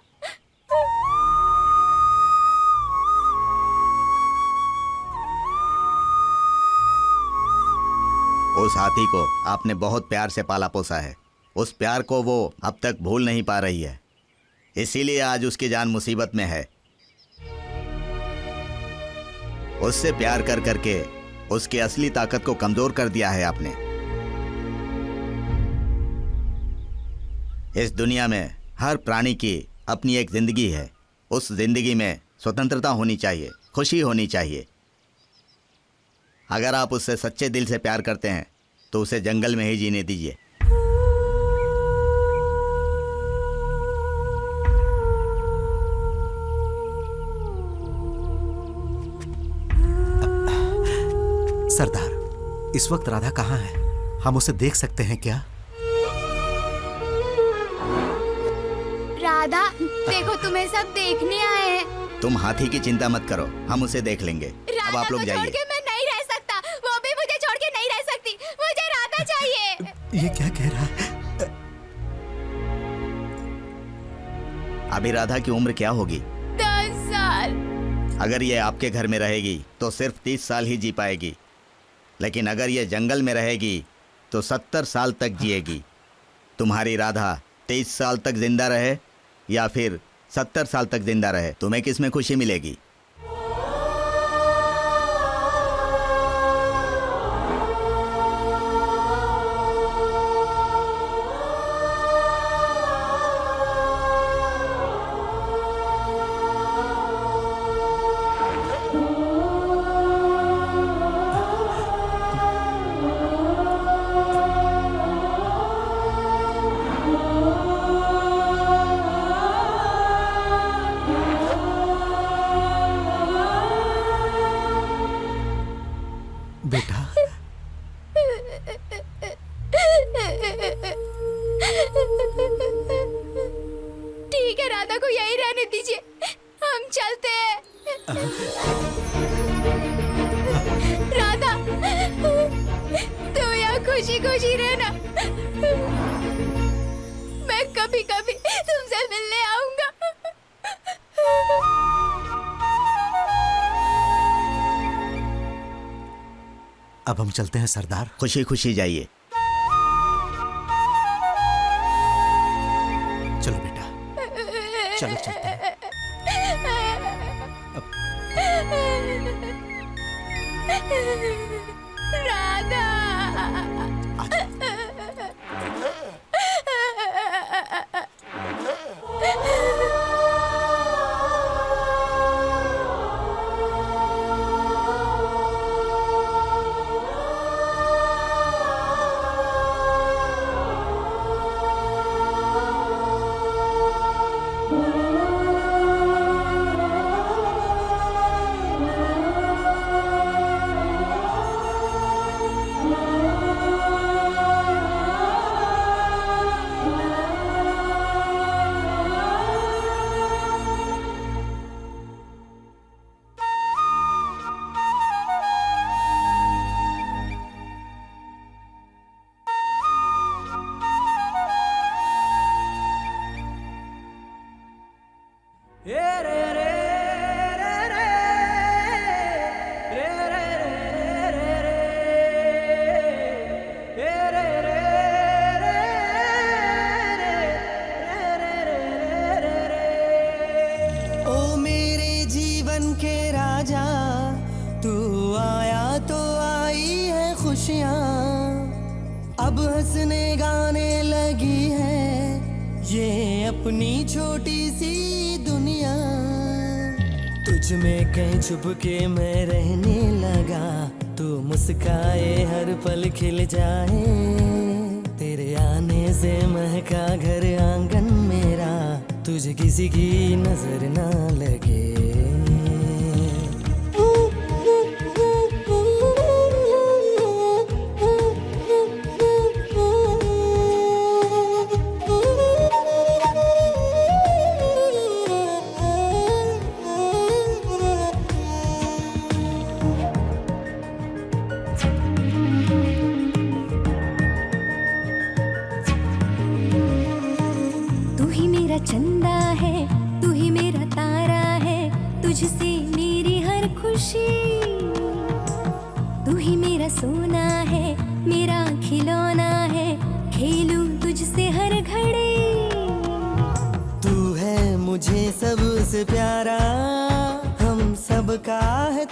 [SPEAKER 14] उस हाथी को आपने बहुत प्यार से पाला पोसा है। उस प्यार को वो अब तक भूल नहीं पा रही है, इसीलिए आज उसकी जान मुसीबत में है। उससे प्यार कर करके उसकी असली ताकत को कमजोर कर दिया है आपने। इस दुनिया में हर प्राणी की अपनी एक जिंदगी है। उस जिंदगी में स्वतंत्रता होनी चाहिए, खुशी होनी चाहिए। अगर आप उससे सच्चे दिल से प्यार करते हैं तो उसे जंगल में ही जीने दीजिए।
[SPEAKER 2] सरदार, इस वक्त राधा कहाँ है? हम उसे देख सकते हैं क्या?
[SPEAKER 8] राधा, देखो तुम्हें सब देखने आए हैं।
[SPEAKER 14] तुम हाथी की चिंता मत करो, हम उसे देख लेंगे। अब आप लोग जाइए।
[SPEAKER 8] मैं नहीं रह सकता। वो भी मुझे छोड़ के नहीं रह सकती। मुझे राधा चाहिए।
[SPEAKER 2] ये क्या कह रहा है?
[SPEAKER 14] अभी राधा की उम्र क्या होगी?
[SPEAKER 8] 10 साल।
[SPEAKER 14] अगर ये आपके घर में रहेगी तो सिर्फ 30 साल ही जी पाएगी, लेकिन अगर ये जंगल में रहेगी तो 70 साल तक जिएगी। तुम्हारी राधा 30 साल तक जिंदा रहे या फिर 70 साल तक जिंदा रहे, तुम्हें किस में खुशी मिलेगी?
[SPEAKER 2] बेटा,
[SPEAKER 8] ठीक है, राधा को यही रहने दीजिए, हम चलते हैं। राधा, तुम यहाँ खुशी खुशी रहना, मैं कभी कभी तुमसे मिलने आऊंगा।
[SPEAKER 2] अब हम चलते हैं सरदार।
[SPEAKER 14] खुशी खुशी जाइए।
[SPEAKER 2] चलो बेटा, चलो चलते हैं।
[SPEAKER 8] राधा,
[SPEAKER 5] ओ मेरे जीवन के राजा, तू आया तो आई है खुशियाँ, अब हंसने गाने लगी है ये अपनी छोटी सी दुनिया। तुझ में कहीं छुप के मैं रहने लगा, तू मुस्काए हर पल खिल जाए, तेरे आने से महका घर आंगन मेरा, तुझे किसी की नजर ना लगे।
[SPEAKER 1] तू ही मेरा चंदा है, तू ही मेरा तारा है, तुझसे मेरी हर खुशी। तू ही मेरा सोना है, मेरा खिलौना है, खेलूं तुझसे हर घड़ी।
[SPEAKER 5] तू है मुझे सबसे प्यारा, हम सबका है